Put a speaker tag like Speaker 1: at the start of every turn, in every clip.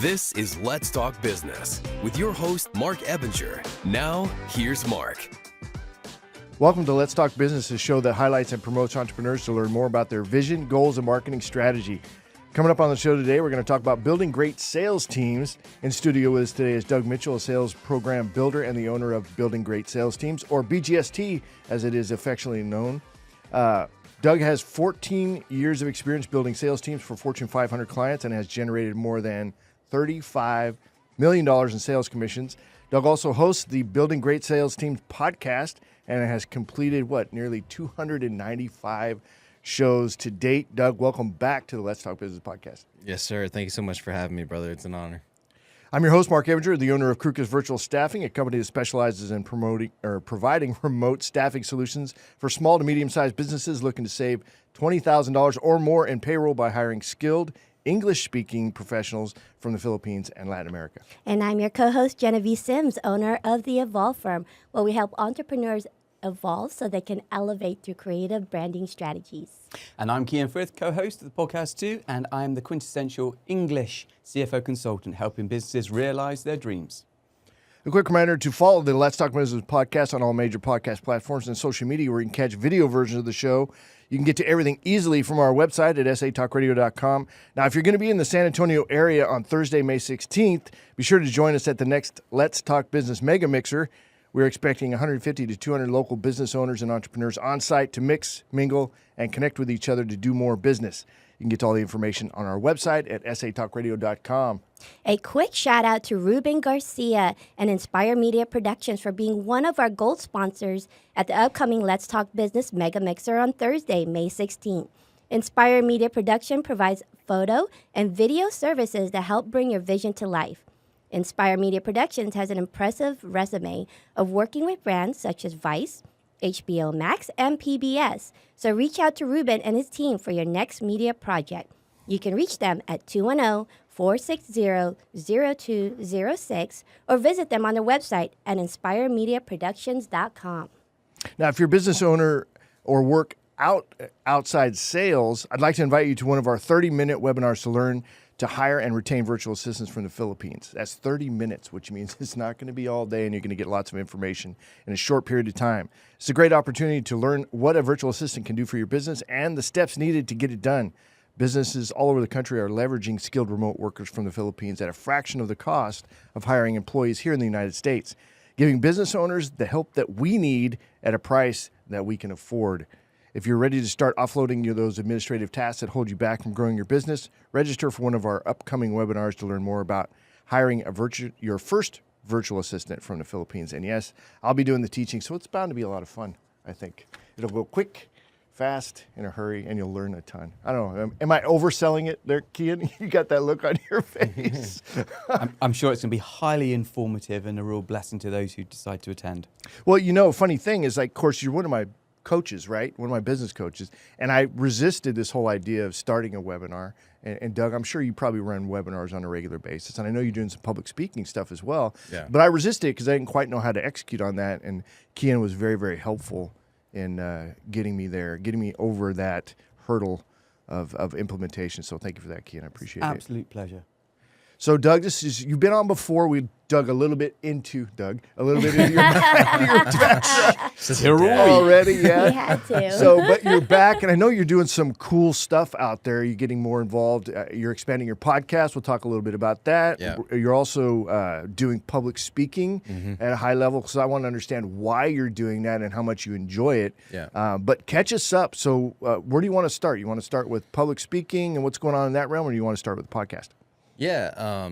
Speaker 1: This is Let's Talk Business with your host, Marc Ebinger. Now, here's Marc.
Speaker 2: Welcome to Let's Talk Business, a show that highlights and promotes entrepreneurs to learn more about their vision, goals, and marketing strategy. Coming up on the show today, we're going to talk about building great sales teams. In studio with us today is Doug Mitchell, a sales program builder and the owner of Building Great Sales Teams, or BGST, as it is affectionately known. Doug has 14 years of experience building sales teams for Fortune 500 clients and has generated more than $35 million in sales commissions. Doug also hosts the Building Great Sales Teams podcast and has completed, nearly 295 shows to date. Doug, welcome back to the Let's Talk Business podcast.
Speaker 3: Yes, sir. Thank you so much for having me, brother. It's an honor.
Speaker 2: I'm your host, Marc Ebinger, the owner of Kruka's Virtual Staffing, a company that specializes in providing remote staffing solutions for small to medium-sized businesses looking to save $20,000 or more in payroll by hiring skilled English-speaking professionals from the Philippines and Latin America.
Speaker 4: And I'm your co-host, Jenevy Sims, owner of The Evolve Firm, where we help entrepreneurs evolve so they can elevate through creative branding strategies.
Speaker 5: And I'm Kyan Frith, co-host of the podcast too, and I'm the quintessential English CFO consultant helping businesses realize their dreams.
Speaker 2: A quick reminder to follow the Let's Talk Business podcast on all major podcast platforms and social media where you can catch video versions of the show. You can get to everything easily from our website at satalkradio.com. Now, if you're going to be in the San Antonio area on Thursday, May 16th, be sure to join us at the next Let's Talk Business Mega Mixer. We're expecting 150 to 200 local business owners and entrepreneurs on site to mix, mingle, and connect with each other to do more business. You can get all the information on our website at satalkradio.com.
Speaker 4: A quick shout out to Ruben Garcia and Inspire Media Productions for being one of our gold sponsors at the upcoming Let's Talk Business Mega Mixer on Thursday, May 16th. Inspire Media Production provides photo and video services that help bring your vision to life. Inspire Media Productions has an impressive resume of working with brands such as Vice, HBO Max, and PBS. So reach out to Ruben and his team for your next media project. You can reach them at 210-460-0206 or visit them on their website at inspiremediaproductions.com.
Speaker 2: Now, if you're a business owner or work outside sales, I'd like to invite you to one of our 30-minute webinars to learn to hire and retain virtual assistants from the Philippines. That's 30 minutes, which means it's not going to be all day and you're going to get lots of information in a short period of time. It's a great opportunity to learn what a virtual assistant can do for your business and the steps needed to get it done. Businesses all over the country are leveraging skilled remote workers from the Philippines at a fraction of the cost of hiring employees here in the United States, giving business owners the help that we need at a price that we can afford. If you're ready to start offloading those administrative tasks that hold you back from growing your business, register for one of our upcoming webinars to learn more about hiring your first virtual assistant from the Philippines. And yes, I'll be doing the teaching, so it's bound to be a lot of fun, I think. It'll go quick, fast, in a hurry, and you'll learn a ton. I don't know. Am I overselling it there, Kyan? You got that look on your face.
Speaker 5: I'm sure it's going to be highly informative and a real blessing to those who decide to attend.
Speaker 2: Well, funny thing is, of course, you're one of my coaches, right? One of my business coaches. And I resisted this whole idea of starting a webinar. And Doug, I'm sure you probably run webinars on a regular basis. And I know you're doing some public speaking stuff as well.
Speaker 3: Yeah.
Speaker 2: But I resisted it because I didn't quite know how to execute on that. And Kyan was very, very helpful in getting me there, getting me over that hurdle of implementation. So thank you for that, Kyan. I appreciate it.
Speaker 5: Absolute pleasure.
Speaker 2: So, Doug, you've been on before. We dug a little bit into your background already. Yeah,
Speaker 4: We had to.
Speaker 2: So, but you're back, and I know you're doing some cool stuff out there. You're getting more involved. You're expanding your podcast. We'll talk a little bit about that.
Speaker 3: Yeah.
Speaker 2: You're also doing public speaking at a high level, because I want to understand why you're doing that and how much you enjoy it.
Speaker 3: Yeah.
Speaker 2: But catch us up. So, where do you want to start? You want to start with public speaking and what's going on in that realm, or do you want to start with the podcast?
Speaker 3: Yeah.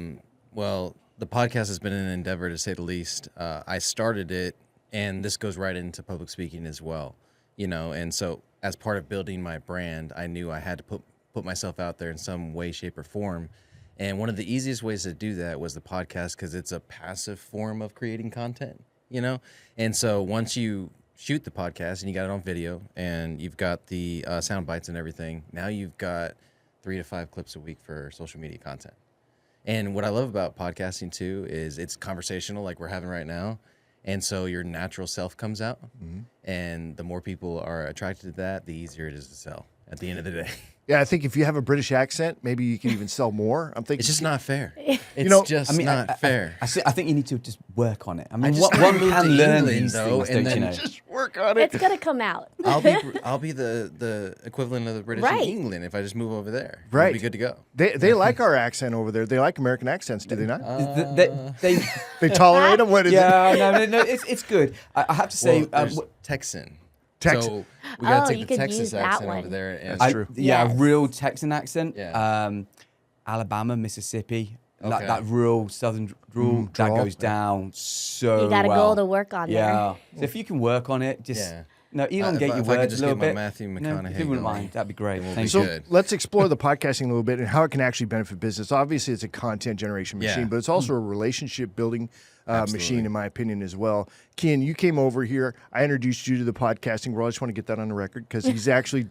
Speaker 3: Well, the podcast has been an endeavor, to say the least. I started it, and this goes right into public speaking as well. And so as part of building my brand, I knew I had to put myself out there in some way, shape, or form. And one of the easiest ways to do that was the podcast, because it's a passive form of creating content, And so once you shoot the podcast and you got it on video and you've got the sound bites and everything, now you've got 3 to 5 clips a week for social media content. And what I love about podcasting too is it's conversational, like we're having right now. And so your natural self comes out. And the more people are attracted to that, the easier it is to sell at the end of the day.
Speaker 2: Yeah, I think if you have a British accent, maybe you can even sell more. I'm thinking
Speaker 3: It's just not fair. It's
Speaker 2: know,
Speaker 3: just not fair.
Speaker 5: I think you need to just work on it. I mean,
Speaker 3: just
Speaker 5: one
Speaker 3: moved
Speaker 5: can
Speaker 3: to
Speaker 5: learn
Speaker 3: England,
Speaker 5: these
Speaker 3: though,
Speaker 5: things,
Speaker 3: and
Speaker 5: don't you
Speaker 3: then
Speaker 5: know?
Speaker 2: just work on it.
Speaker 4: It's gonna come out.
Speaker 3: I'll be the equivalent of the British
Speaker 4: Right.
Speaker 3: in England if I just move over there.
Speaker 2: Right.
Speaker 3: I'll be good to go.
Speaker 2: They like our accent over there. They like American accents, do they not?
Speaker 5: They
Speaker 2: They tolerate them. What is it?
Speaker 5: yeah, no, it's good. I have to say,
Speaker 3: Well, there's Texan.
Speaker 2: Tex-
Speaker 3: So we gotta
Speaker 4: Oh,
Speaker 3: take
Speaker 4: you
Speaker 3: the
Speaker 4: could
Speaker 3: Texas
Speaker 4: use that
Speaker 3: accent
Speaker 4: one.
Speaker 3: over there. And
Speaker 2: That's true.
Speaker 5: Yeah,
Speaker 4: Yes.
Speaker 5: a real Texan accent.
Speaker 3: Yeah.
Speaker 5: Alabama, Mississippi,
Speaker 3: Okay.
Speaker 5: that rural southern drawl, that
Speaker 2: drawl.
Speaker 5: goes down so
Speaker 4: You got a
Speaker 5: well.
Speaker 4: goal to work on
Speaker 5: Yeah. So if you can work on it, just
Speaker 3: Yeah.
Speaker 5: elongate your
Speaker 3: if I could
Speaker 5: words
Speaker 3: just
Speaker 5: a little
Speaker 3: get my
Speaker 5: bit.
Speaker 3: Matthew
Speaker 5: No,
Speaker 3: McConaughey
Speaker 5: if you wouldn't
Speaker 3: going,
Speaker 5: mind, that'd be great.
Speaker 3: it will
Speaker 5: Thank
Speaker 3: be
Speaker 5: you.
Speaker 2: So
Speaker 3: good.
Speaker 2: let's explore the podcasting a little bit and how it can actually benefit business. Obviously, it's a content generation machine,
Speaker 3: Yeah.
Speaker 2: but it's also a relationship building machine,
Speaker 3: Absolutely.
Speaker 2: in my opinion, as well. Kyan, you came over here. I introduced you to the podcasting world. I just want to get that on the record because he's actually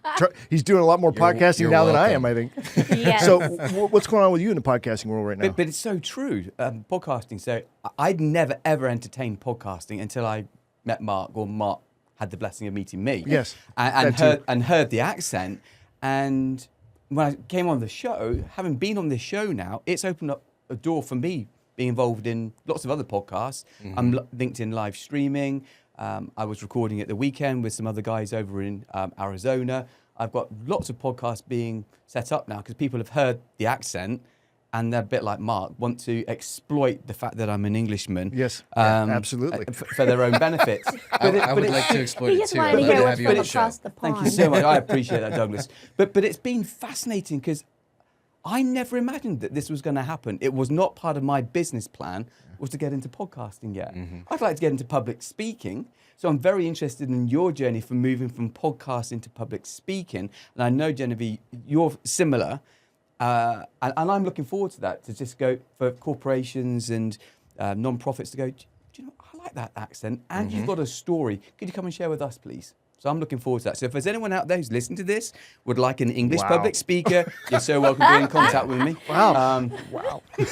Speaker 2: he's doing a lot more podcasting
Speaker 3: you're
Speaker 2: now than I am,
Speaker 3: welcome.
Speaker 2: I think.
Speaker 4: Yes.
Speaker 2: So what's going on with you in the podcasting world right now?
Speaker 5: But it's so true, podcasting. So I'd never, ever entertained podcasting until I met Mark, or Mark had the blessing of meeting me.
Speaker 2: Yes,
Speaker 5: And
Speaker 2: that too.
Speaker 5: heard the accent. And when I came on the show, having been on this show now, it's opened up a door for me being involved in lots of other podcasts. I'm linked in live streaming. I was recording at the weekend with some other guys over in Arizona. I've got lots of podcasts being set up now because people have heard the accent and they're a bit like Mark, want to exploit the fact that I'm an Englishman.
Speaker 2: Yes, absolutely.
Speaker 5: For their own benefits.
Speaker 3: I would like to exploit
Speaker 4: He
Speaker 3: it
Speaker 4: just
Speaker 3: too.
Speaker 4: wanted to
Speaker 3: I'd love
Speaker 4: hear
Speaker 3: to
Speaker 4: what's
Speaker 3: have you
Speaker 4: from
Speaker 3: on the show.
Speaker 4: across the pond.
Speaker 5: Thank you so much. I appreciate that, Douglas. But it's been fascinating because I never imagined that this was going to happen. It was not part of my business plan was to get into podcasting yet. I'd like to get into public speaking. So I'm very interested in your journey from moving from podcasting to public speaking. And I know, Jenevy, you're similar. And I'm looking forward to that, to just go for corporations and non-profits to go, do you know, I like that accent. And you've got a story. Could you come and share with us, please? So I'm looking forward to that. So if there's anyone out there who's listening to this, would like an English
Speaker 2: Wow.
Speaker 5: public speaker, you're so welcome to be in contact with me.
Speaker 2: Wow.
Speaker 5: Wow. But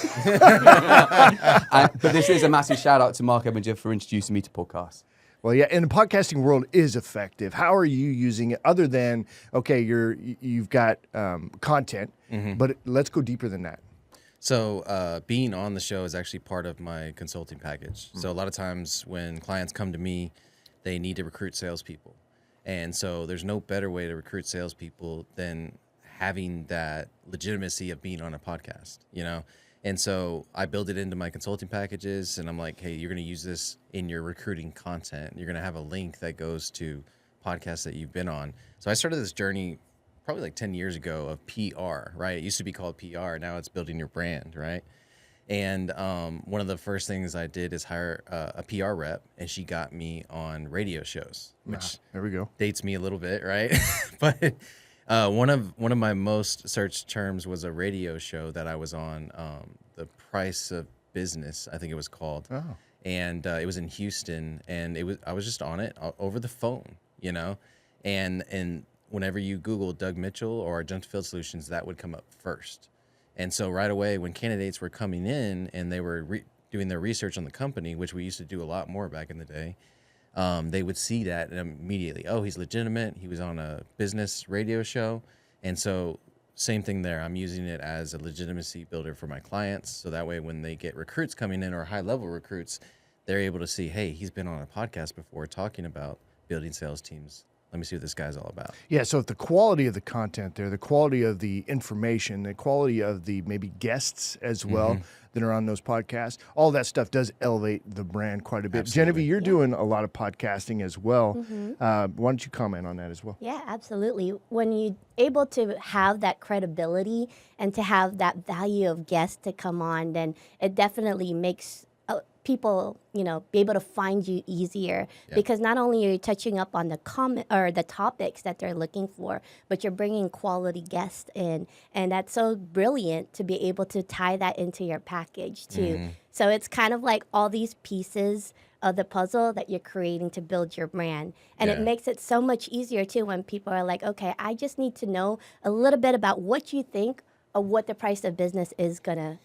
Speaker 5: this is a massive shout out to Marc Ebinger for introducing me to podcasts.
Speaker 2: Well, yeah, and the podcasting world is effective. How are you using it other than, okay, you've got content, but let's go deeper than that.
Speaker 3: So being on the show is actually part of my consulting package. So a lot of times when clients come to me, they need to recruit salespeople. And so there's no better way to recruit salespeople than having that legitimacy of being on a podcast, you know? And so I build it into my consulting packages, and I'm like, hey, you're going to use this in your recruiting content. You're going to have a link that goes to podcasts that you've been on. So I started this journey probably like 10 years ago of PR, right? It used to be called PR. Now it's building your brand, right? And one of the first things I did is hire a PR rep, and she got me on radio shows, which
Speaker 2: There we go.
Speaker 3: dates me a little bit, right? But one of my most searched terms was a radio show that I was on, The Price of Business, I think it was called.
Speaker 2: Oh.
Speaker 3: And it was in Houston, and I was just on it over the phone, you know? And whenever you Google Doug Mitchell or Agent Field Solutions, that would come up first. And so right away, when candidates were coming in and they were doing their research on the company, which we used to do a lot more back in the day, they would see that and immediately, oh, he's legitimate. He was on a business radio show. And so same thing there. I'm using it as a legitimacy builder for my clients. So that way, when they get recruits coming in or high-level recruits, they're able to see, hey, he's been on a podcast before talking about building sales teams. Let me see what this guy's all about.
Speaker 2: Yeah, so if the quality of the content there, the quality of the information, the quality of the maybe guests as well that are on those podcasts, all that stuff does elevate the brand quite a bit.
Speaker 3: Absolutely.
Speaker 2: Jenevy, you're doing a lot of podcasting as well. Why don't you comment on that as well?
Speaker 4: Yeah, absolutely. When you're able to have that credibility and to have that value of guests to come on, then it definitely makes people, you know, be able to find you easier because not only are you touching up on the comment or the topics that they're looking for, but you're bringing quality guests in, and that's so brilliant to be able to tie that into your package too. So it's kind of like all these pieces of the puzzle that you're creating to build your brand, and it makes it so much easier too when people are like, okay, I just need to know a little bit about what you think of what the price of business is gonna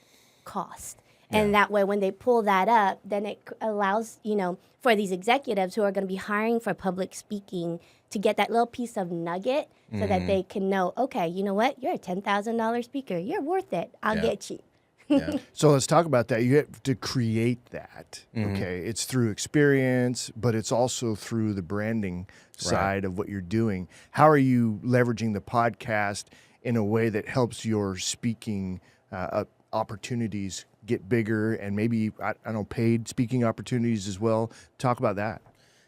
Speaker 4: cost. And that way, when they pull that up, then it allows, you know, for these executives who are going to be hiring for public speaking to get that little piece of nugget so that they can know, okay, you know what? You're a $10,000 speaker. You're worth it. I'll get you.
Speaker 3: Yeah.
Speaker 2: So let's talk about that. You have to create that. Okay. It's through experience, but it's also through the branding side of what you're doing. How are you leveraging the podcast in a way that helps your speaking opportunities get bigger and maybe, I don't know, paid speaking opportunities as well? Talk about that.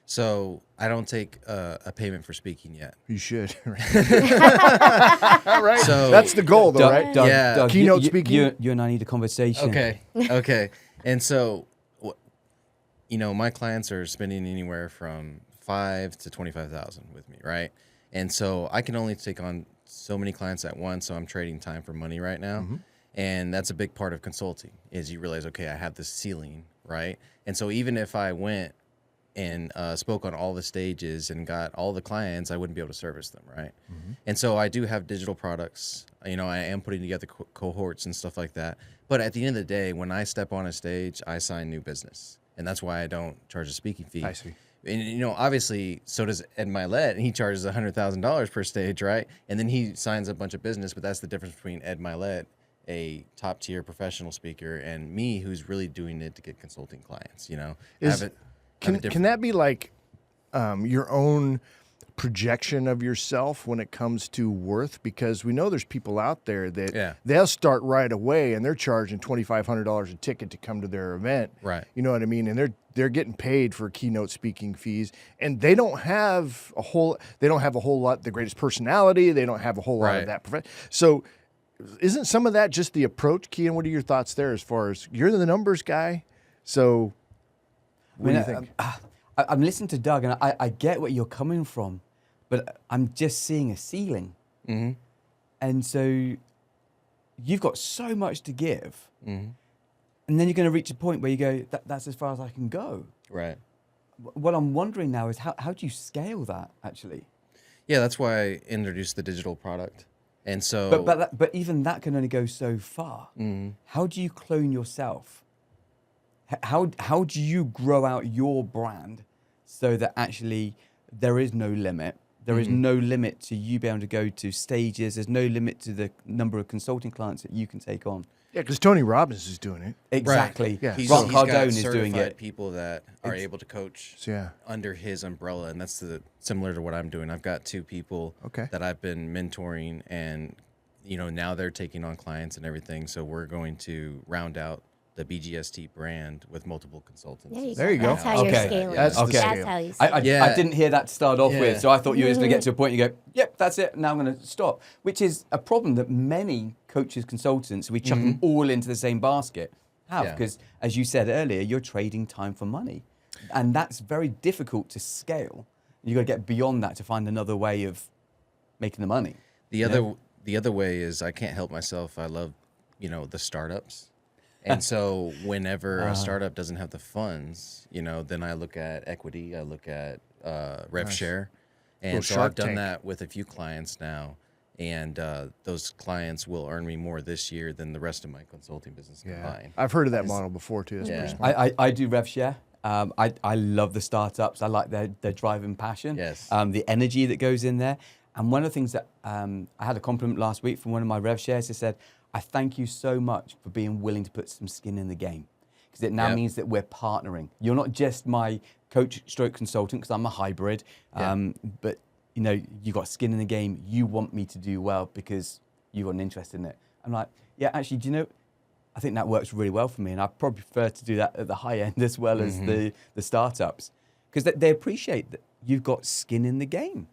Speaker 3: So I don't take a payment for speaking yet.
Speaker 2: You should. All right.
Speaker 3: So
Speaker 2: That's the goal, though, right?
Speaker 3: Yeah.
Speaker 2: Keynote speaking.
Speaker 5: You and I need a conversation.
Speaker 3: Okay. And so, my clients are spending anywhere from $5,000 to $25,000 with me, right? And so I can only take on so many clients at once. So I'm trading time for money right now, and that's a big part of consulting. Is you realize, okay, I have this ceiling, right? And so even if I went and spoke on all the stages and got all the clients, I wouldn't be able to service them, right? And so I do have digital products. I am putting together cohorts and stuff like that. But at the end of the day, when I step on a stage, I sign new business. And that's why I don't charge a speaking fee.
Speaker 2: I see.
Speaker 3: And, obviously, so does Ed Milet, and he charges $100,000 per stage, right? And then he signs a bunch of business, but that's the difference between Ed Milet, a top-tier professional speaker, and me, who's really doing it to get consulting clients,
Speaker 2: Can that be like your own projection of yourself when it comes to worth? Because we know there's people out there that they'll start right away and they're charging $2,500 a ticket to come to their event.
Speaker 3: Right.
Speaker 2: You know what I mean? And they're getting paid for keynote speaking fees, and they don't have a whole lot the greatest personality. They don't have a whole lot of that. So isn't some of that just the approach, Kyan? What are your thoughts there as far as you're the numbers guy? So what do you think?
Speaker 5: I'm listening to Doug, and I get where you're coming from, but I'm just seeing a ceiling. And so you've got so much to give, and then you're going to reach a point where you go, that's as far as I can go.
Speaker 3: Right.
Speaker 5: What I'm wondering now is how do you scale that, actually?
Speaker 3: Yeah, that's why I introduced the digital product. And so...
Speaker 5: But even that can only go so far. How do you clone yourself? How do you grow out your brand so that actually there is no limit? There is no limit to you being able to go to stages. There's no limit to the number of consulting clients that you can take on.
Speaker 2: Yeah, because Tony Robbins is doing it.
Speaker 5: Exactly.
Speaker 2: Right. Yeah.
Speaker 3: He's
Speaker 5: Grant
Speaker 3: got
Speaker 5: Cardone is doing
Speaker 3: certified
Speaker 5: it.
Speaker 3: people that are able to coach under his umbrella, and that's similar to what I'm doing. I've got 2 people that I've been mentoring, and now they're taking on clients and everything. So we're going to round out the BGST brand with multiple consultants.
Speaker 2: There you go.
Speaker 4: That's how you're scaling.
Speaker 2: That's the
Speaker 4: That's
Speaker 2: scale.
Speaker 4: how you scale.
Speaker 5: I didn't hear that to start off with, so I thought you were just going to get to a point and you go, yep, that's it, now I'm going to stop, which is a problem that many coaches, consultants, we chuck them all into the same basket have, because as you said earlier, you're trading time for money, and that's very difficult to scale. You've got to get beyond that to find another way of making the money.
Speaker 3: The other way is I can't help myself. I love, the startups. And so whenever a startup doesn't have the funds, then I look at equity, I look at rev share. And so I've done that with a few clients now. And those clients will earn me more this year than the rest of my consulting business combined.
Speaker 2: I've heard of that model before, too. That's pretty smart.
Speaker 5: I do rev share. I love the startups. I like their drive and passion.
Speaker 3: Yes.
Speaker 5: The energy that goes in there. And one of the things that I had a compliment last week from one of my rev shares. They said, I thank you so much for being willing to put some skin in the game, because it now means that we're partnering. You're not just my coach stroke consultant, because I'm a hybrid, but you got skin in the game. You want me to do well because you got an interest in it. I'm like, yeah, actually, I think that works really well for me, and I probably prefer to do that at the high end as well as the startups, because they appreciate that you've got skin in the game.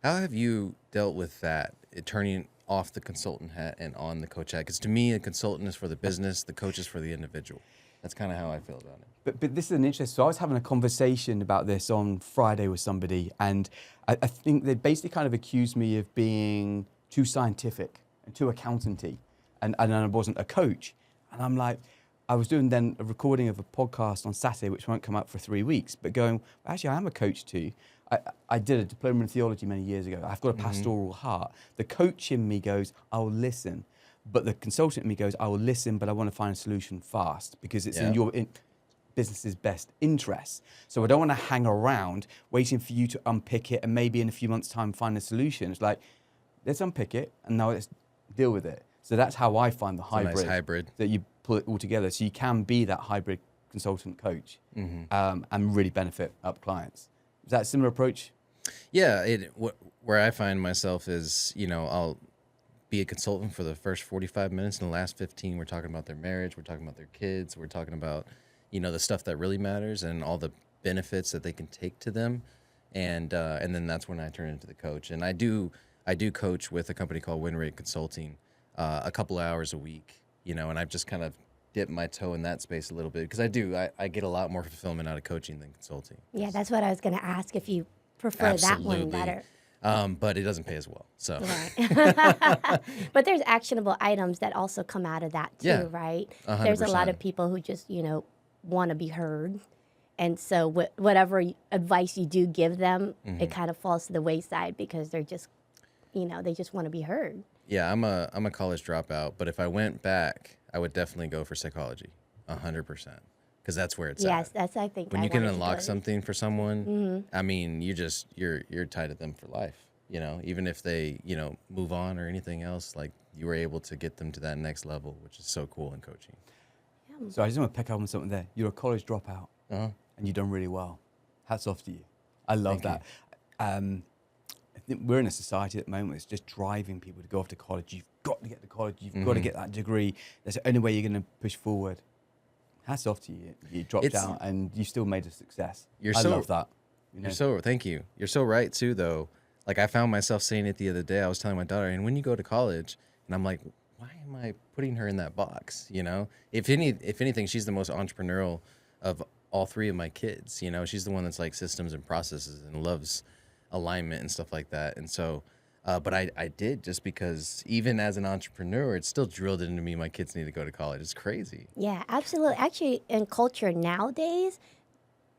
Speaker 3: How have you dealt with that, turning off the consultant hat and on the coach hat? Because to me, a consultant is for the business, the coach is for the individual. That's kind of how I feel about it.
Speaker 5: But this is an interesting. So I was having a conversation about this on Friday with somebody, and I think they basically kind of accused me of being too scientific and too accountanty, and I wasn't a coach. And I'm like, I was doing then a recording of a podcast on Saturday, which won't come out for 3 weeks, but going, actually, I am a coach too. I did a diploma in theology many years ago. I've got a pastoral heart. The coach in me goes, I will listen. But the consultant in me goes, I will listen, but I want to find a solution fast, because it's in business's best interests. So I don't want to hang around waiting for you to unpick it and maybe in a few months' time find a solution. It's like, let's unpick it and now let's deal with it. So that's how I find the hybrid,
Speaker 3: nice hybrid
Speaker 5: that you pull it all together. So you can be that hybrid consultant coach and really benefit up clients. Is that a similar approach?
Speaker 3: Yeah, where I find myself is, I'll be a consultant for the first 45 minutes, and the last 15 we're talking about their marriage, we're talking about their kids, we're talking about, the stuff that really matters and all the benefits that they can take to them, and then that's when I turn into the coach. And I do coach with a company called Win Rate Consulting, a couple of hours a week, and I've just kind of dipped my toe in that space a little bit because I get a lot more fulfillment out of coaching than consulting.
Speaker 4: Yeah, that's what I was going to ask, if you prefer that one better.
Speaker 3: But it doesn't pay as well. So,
Speaker 4: right. But there's actionable items that also come out of that too, right?
Speaker 3: 100%.
Speaker 4: There's a lot of people who just, want to be heard. And so whatever advice you do give them, it kind of falls to the wayside because they're just, they just want to be heard.
Speaker 3: Yeah, I'm a college dropout, but if I went back, I would definitely go for psychology, 100%, because that's where it's at.
Speaker 4: Yes, that's, I think.
Speaker 3: When you can unlock something for someone, I mean, you're tied to them for life. Even if they move on or anything else, like you were able to get them to that next level, which is so cool in coaching.
Speaker 5: So I just want to pick up on something there. You're a college dropout, and you've done really well. Hats off to you. I love that. I think we're in a society at the moment that's just driving people to go off to college. You've got to get to college. You've got to get that degree. That's the only way you're going to push forward. Hats off to you. You dropped out and you still made a success. I love that.
Speaker 3: Thank you. You're so right too, though. Like I found myself saying it the other day. I was telling my daughter, and when you go to college, and I'm like, why am I putting her in that box? If anything, she's the most entrepreneurial of all three of my kids. She's the one that's like systems and processes and loves alignment and stuff like that. And so, but I did just because even as an entrepreneur, it's still drilled into me. My kids need to go to college. It's crazy.
Speaker 4: Yeah, absolutely. Actually, in culture nowadays,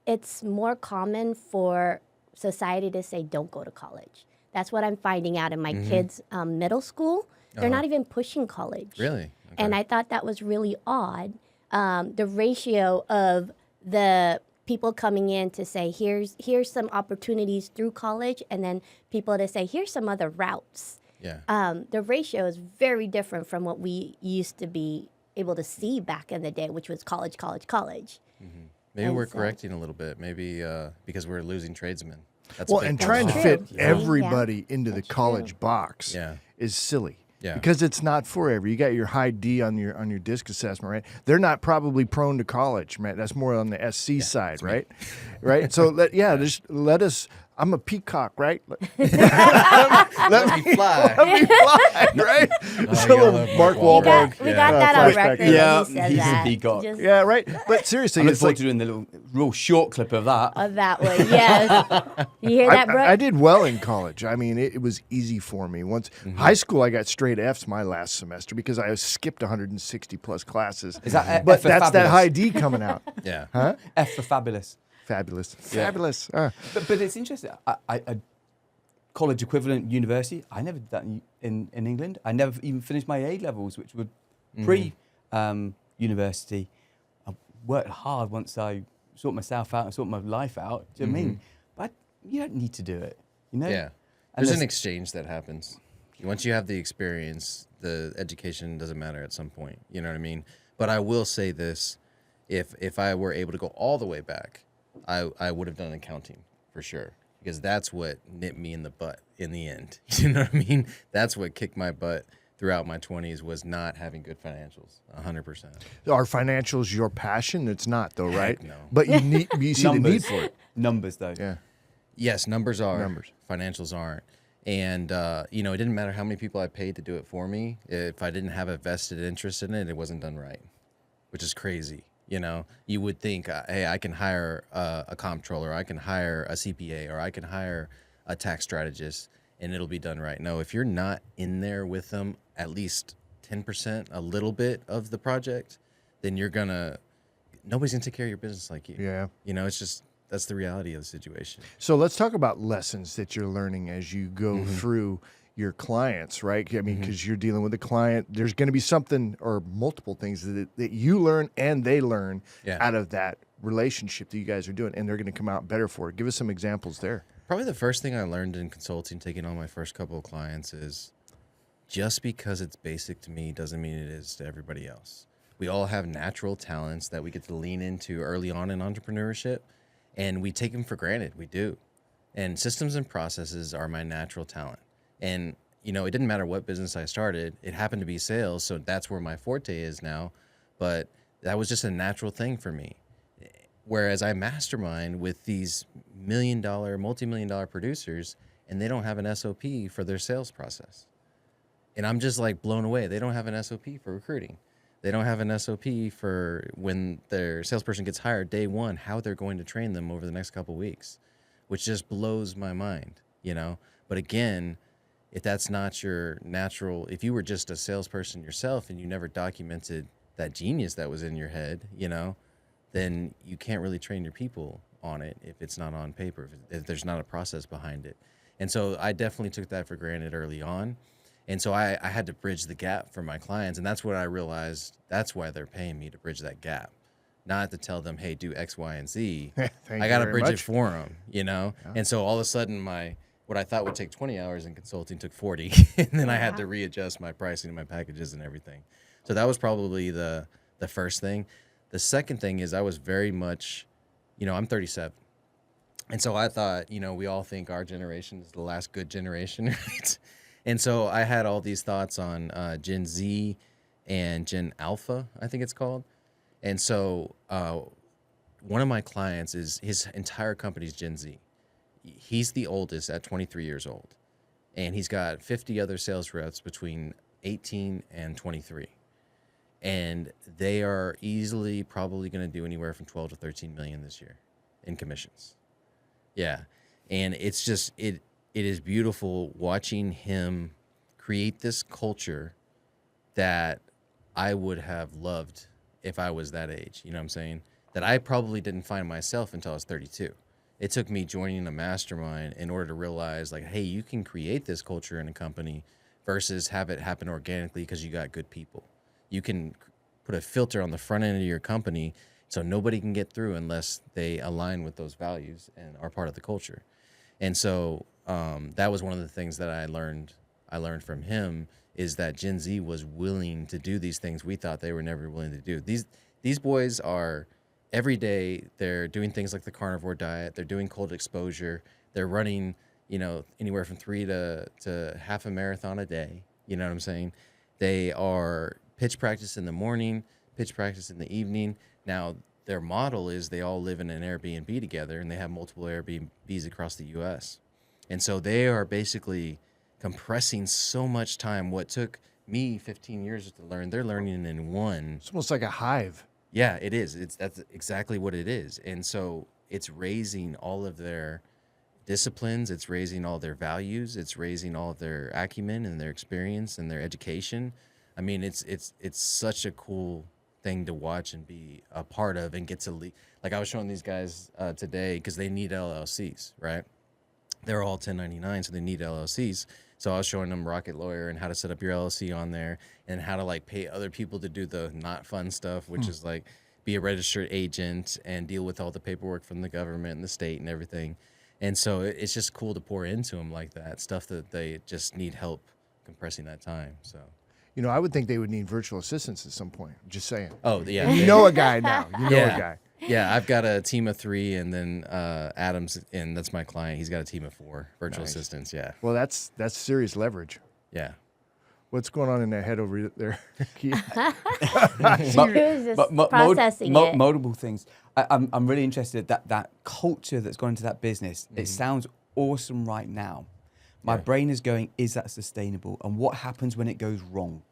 Speaker 4: it's more common for society to say, don't go to college. That's what I'm finding out in my kids' middle school. They're not even pushing college.
Speaker 3: Really? Okay.
Speaker 4: And I thought that was really odd. The ratio of the people coming in to say, here's some opportunities through college, and then people to say, here's some other routes.
Speaker 3: Yeah.
Speaker 4: The ratio is very different from what we used to be able to see back in the day, which was college, college, college.
Speaker 3: Maybe we're correcting a little bit. Maybe because we're losing tradesmen.
Speaker 2: Well, and trying to fit everybody into the college box is silly.
Speaker 3: Yeah.
Speaker 2: Because it's not for every. You got your high D on your disc assessment, right? They're not probably prone to college, right? That's more on the SC side, right? Right. So just let us. I'm a peacock, right? Let
Speaker 3: me fly.
Speaker 2: Let me fly, right? So Mark Wahlberg.
Speaker 4: We got that on record.
Speaker 5: Yeah,
Speaker 4: he said
Speaker 5: he's
Speaker 4: that.
Speaker 5: a peacock.
Speaker 2: Yeah, right. But seriously,
Speaker 5: I look
Speaker 2: it's
Speaker 5: forward
Speaker 2: like
Speaker 5: to doing the little real short clip of that.
Speaker 4: Of that one, yes. You hear that, Brooke?
Speaker 2: I did well in college. I mean, it was easy for me. Once high school, I got straight Fs my last semester because I skipped 160 plus classes.
Speaker 5: Is that
Speaker 2: but
Speaker 5: F for
Speaker 2: that's that
Speaker 5: fabulous?
Speaker 2: high D coming out.
Speaker 3: Yeah.
Speaker 2: Huh?
Speaker 5: F for fabulous.
Speaker 2: Fabulous.
Speaker 5: Yeah.
Speaker 2: Fabulous.
Speaker 5: But it's interesting. I college equivalent university, I never did that in England. I never even finished my A levels, which were pre-university. I worked hard once I sorted myself out and sorted my life out. Do you know what I mean? But you don't need to do it.
Speaker 3: Yeah. There's an exchange that happens. Once you have the experience, the education doesn't matter at some point. You know what I mean? But I will say this. If I were able to go all the way back, I would have done accounting for sure. Because that's what nipped me in the butt in the end. You know what I mean? That's what kicked my butt throughout my 20s was not having good financials, 100%.
Speaker 2: Are financials your passion? It's not, though, right?
Speaker 3: Heck no.
Speaker 2: But you see the need for it.
Speaker 5: Numbers, though.
Speaker 2: Yeah.
Speaker 3: Yes, numbers are.
Speaker 2: Numbers.
Speaker 3: Financials aren't. And, it didn't matter how many people I paid to do it for me. If I didn't have a vested interest in it, it wasn't done right, which is crazy. You would think, hey, I can hire a comptroller, I can hire a CPA, or I can hire a tax strategist, and it'll be done right. No, if you're not in there with them at least 10%, a little bit of the project, then nobody's going to take care of your business like you.
Speaker 2: Yeah.
Speaker 3: It's just, that's the reality of the situation.
Speaker 2: So let's talk about lessons that you're learning as you go through your clients, right? I mean, because you're dealing with a client, there's going to be something or multiple things that you learn and they learn out of that relationship that you guys are doing, and they're going to come out better for it. Give us some examples there.
Speaker 3: Probably the first thing I learned in consulting, taking on my first couple of clients, is just because it's basic to me doesn't mean it is to everybody else. We all have natural talents that we get to lean into early on in entrepreneurship, and we take them for granted. We do. And systems and processes are my natural talent. And, you know, it didn't matter what business I started. It happened to be sales, so that's where my forte is now. But that was just a natural thing for me. Whereas I mastermind with these multi-million-dollar producers, and they don't have an SOP for their sales process. And I'm just like blown away. They don't have an SOP for recruiting. They don't have an SOP for when their salesperson gets hired day one, how they're going to train them over the next couple of weeks, which just blows my mind, you know? But again, if that's not your natural, if you were just a salesperson yourself and you never documented that genius that was in your head, you know, then you can't really train your people on it if it's not on paper, if there's not a process behind it. And so I definitely took that for granted early on. And so I had to bridge the gap for my clients. And that's what I realized. That's why they're paying me, to bridge that gap, not to tell them, hey, do X, Y, and Z. I got to bridge it for them, you know? Yeah. And so all of a sudden what I thought would take 20 hours in consulting took 40. And then I had to readjust my pricing and my packages and everything. So that was probably the first thing. The second thing is I was very much, you know, I'm 37. And so I thought, you know, we all think our generation is the last good generation, right? And so I had all these thoughts on Gen Z and Gen Alpha, I think it's called. And so one of my clients is, his entire company's Gen Z. He's the oldest at 23 years old. And he's got 50 other sales reps between 18 and 23. And they are easily probably going to do anywhere from 12 to 13 million this year in commissions. Yeah. And it's just, it is beautiful watching him create this culture that I would have loved if I was that age. You know what I'm saying? That I probably didn't find myself until I was 32. It took me joining a mastermind in order to realize, like, hey, you can create this culture in a company versus have it happen organically because you got good people. You can put a filter on the front end of your company so nobody can get through unless they align with those values and are part of the culture. And so that was one of the things that I learned from him, is that Gen Z was willing to do these things we thought they were never willing to do. These boys are, every day they're doing things like the carnivore diet, they're doing cold exposure, they're running, you know, anywhere from 3 to half a marathon a day. You know what I'm saying? They are pitch practice in the morning, pitch practice in the evening. Now, their model is they all live in an Airbnb together, and they have multiple Airbnbs across the U.S. And so they are basically compressing so much time. What took me 15 years to learn, they're learning in one.
Speaker 2: It's almost like a hive.
Speaker 3: Yeah, it is. That's exactly what it is. And so it's raising all of their disciplines. It's raising all their values. It's raising all of their acumen and their experience and their education. I mean, it's such a cool thing to watch and be a part of and get to lead. Like I was showing these guys today, because they need LLCs, right? They're all 1099, so they need LLCs. So I was showing them Rocket Lawyer and how to set up your LLC on there, and how to like pay other people to do the not fun stuff, which is like be a registered agent and deal with all the paperwork from the government and the state and everything. And so it's just cool to pour into them like that, stuff that they just need help compressing that time. So,
Speaker 2: you know, I would think they would need virtual assistants at some point. Just saying.
Speaker 3: Oh, yeah.
Speaker 2: And you know a guy now. You know a guy.
Speaker 3: Yeah, I've got a team of 3, and then Adam's, and that's my client. He's got a team of 4 virtual assistants. Yeah.
Speaker 2: Well, that's serious leverage.
Speaker 3: Yeah.
Speaker 2: What's going on in that head over there?
Speaker 4: Processing it.
Speaker 5: Multiple things. I'm really interested that culture that's gone into that business. It sounds awesome right now. My brain is going, is that sustainable? And what happens when it goes wrong?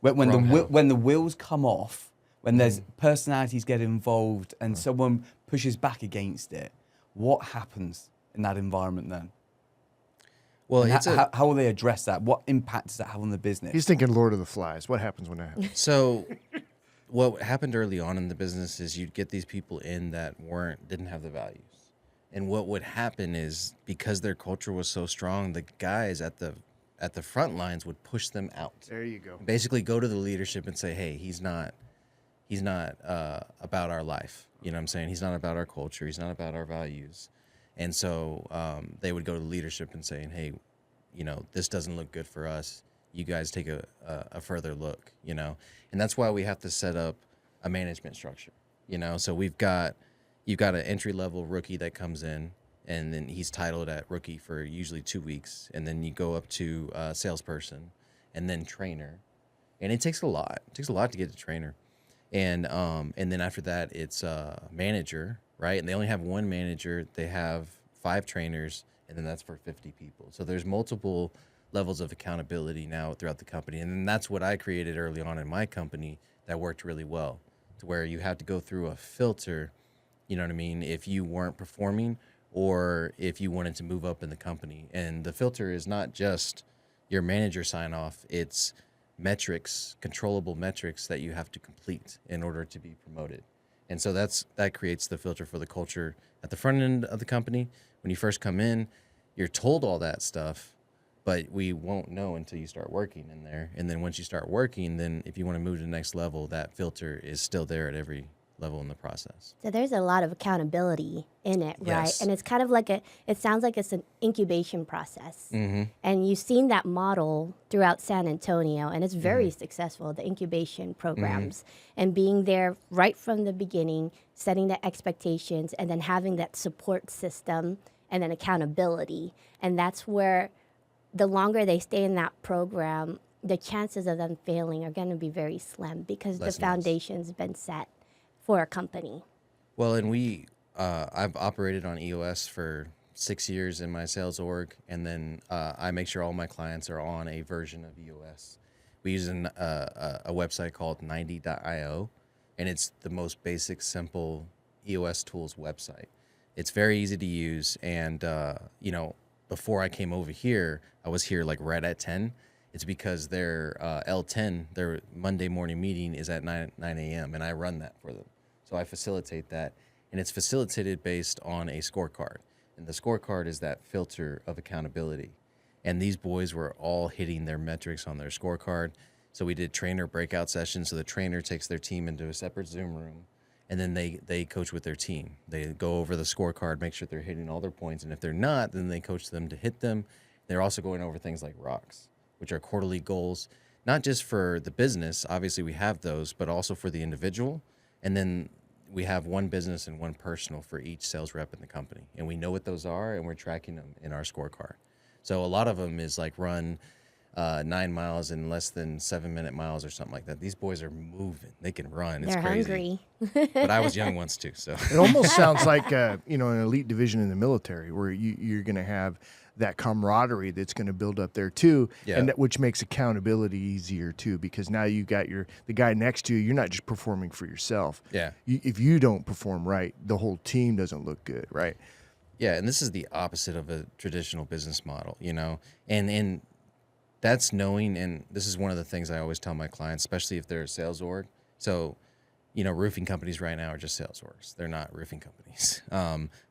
Speaker 5: When the wheels come off, when there's personalities get involved and someone pushes back against it, what happens in that environment then? Well, how will they address that? What impact does that have on the business?
Speaker 2: He's thinking Lord of the Flies. What happens when that happens?
Speaker 3: So what happened early on in the business is you'd get these people in that didn't have the values. And what would happen is, because their culture was so strong, the guys at the front lines would push them out.
Speaker 2: There you go.
Speaker 3: Basically go to the leadership and say, hey, he's not about our life. You know what I'm saying? He's not about our culture. He's not about our values. And so they would go to leadership and saying, hey, you know, this doesn't look good for us. You guys take a further look, you know? And that's why we have to set up a management structure, you know? So you've got an entry-level rookie that comes in, and then he's titled at rookie for usually 2 weeks. And then you go up to salesperson and then trainer. And it takes a lot. It takes a lot to get to trainer. And then after that, it's manager, right? And they only have one manager. They have 5 trainers, and then that's for 50 people. So there's multiple levels of accountability now throughout the company. And then that's what I created early on in my company that worked really well, to where you have to go through a filter, you know what I mean, if you weren't performing or if you wanted to move up in the company. And the filter is not just your manager sign off, it's metrics, controllable metrics that you have to complete in order to be promoted. And so that creates the filter for the culture at the front end of the company. When you first come in, you're told all that stuff, but we won't know until you start working in there. And then once you start working, then if you want to move to the next level, that filter is still there at every level in the process.
Speaker 4: So there's a lot of accountability in it, right?
Speaker 3: Yes.
Speaker 4: And it's kind of like it sounds like it's an incubation process.
Speaker 3: Mm-hmm.
Speaker 4: And you've seen that model throughout San Antonio, and it's very successful, the incubation programs, and being there right from the beginning, setting the expectations, and then having that support system and then accountability. And that's where the longer they stay in that program, the chances of them failing are going to be very slim because the foundation's been set for a company.
Speaker 3: Well, and I've operated on EOS for 6 years in my sales org, and then I make sure all my clients are on a version of EOS. We use a website called 90.io, and it's the most basic, simple EOS tools website. It's very easy to use, and you know, before I came over here, I was here like right at 10. It's because their L10, their Monday morning meeting is at 9 a.m., and I run that for them. So I facilitate that, and it's facilitated based on a scorecard. And the scorecard is that filter of accountability. And these boys were all hitting their metrics on their scorecard. So we did trainer breakout sessions. So the trainer takes their team into a separate Zoom room, and then they coach with their team. They go over the scorecard, make sure they're hitting all their points. And if they're not, then they coach them to hit them. They're also going over things like rocks, which are quarterly goals, not just for the business. Obviously, we have those, but also for the individual. And then we have one business and one personal for each sales rep in the company. And we know what those are, and we're tracking them in our scorecard. So a lot of them is like run 9 miles in less than 7-minute miles or something like that. These boys are moving. They can run. It's
Speaker 4: They're
Speaker 3: crazy.
Speaker 4: hungry.
Speaker 3: But I was young once too, so.
Speaker 2: It almost sounds like an elite division in the military where you're going to have that camaraderie that's going to build up there too,
Speaker 3: Yeah.
Speaker 2: and which makes accountability easier too, because now you got the guy next to you. You're not just performing for yourself.
Speaker 3: Yeah.
Speaker 2: If you don't perform right, the whole team doesn't look good, right?
Speaker 3: Yeah, and this is the opposite of a traditional business model, you know, and that's knowing, and this is one of the things I always tell my clients, especially if they're a sales org. So, you know, roofing companies right now are just sales orgs. They're not roofing companies.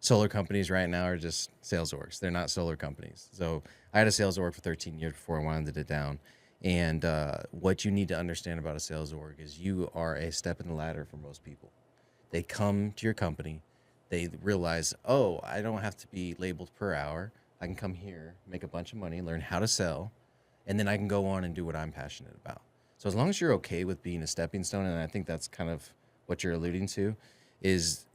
Speaker 3: Solar companies right now are just sales orgs. They're not solar companies. So I had a sales org for 13 years before I wound it down. And what you need to understand about a sales org is you are a step in the ladder for most people. They come to your company. They realize, oh, I don't have to be labeled per hour. I can come here, make a bunch of money, learn how to sell, and then I can go on and do what I'm passionate about. So as long as you're okay with being a stepping stone, and I think that's kind of what you're alluding to, is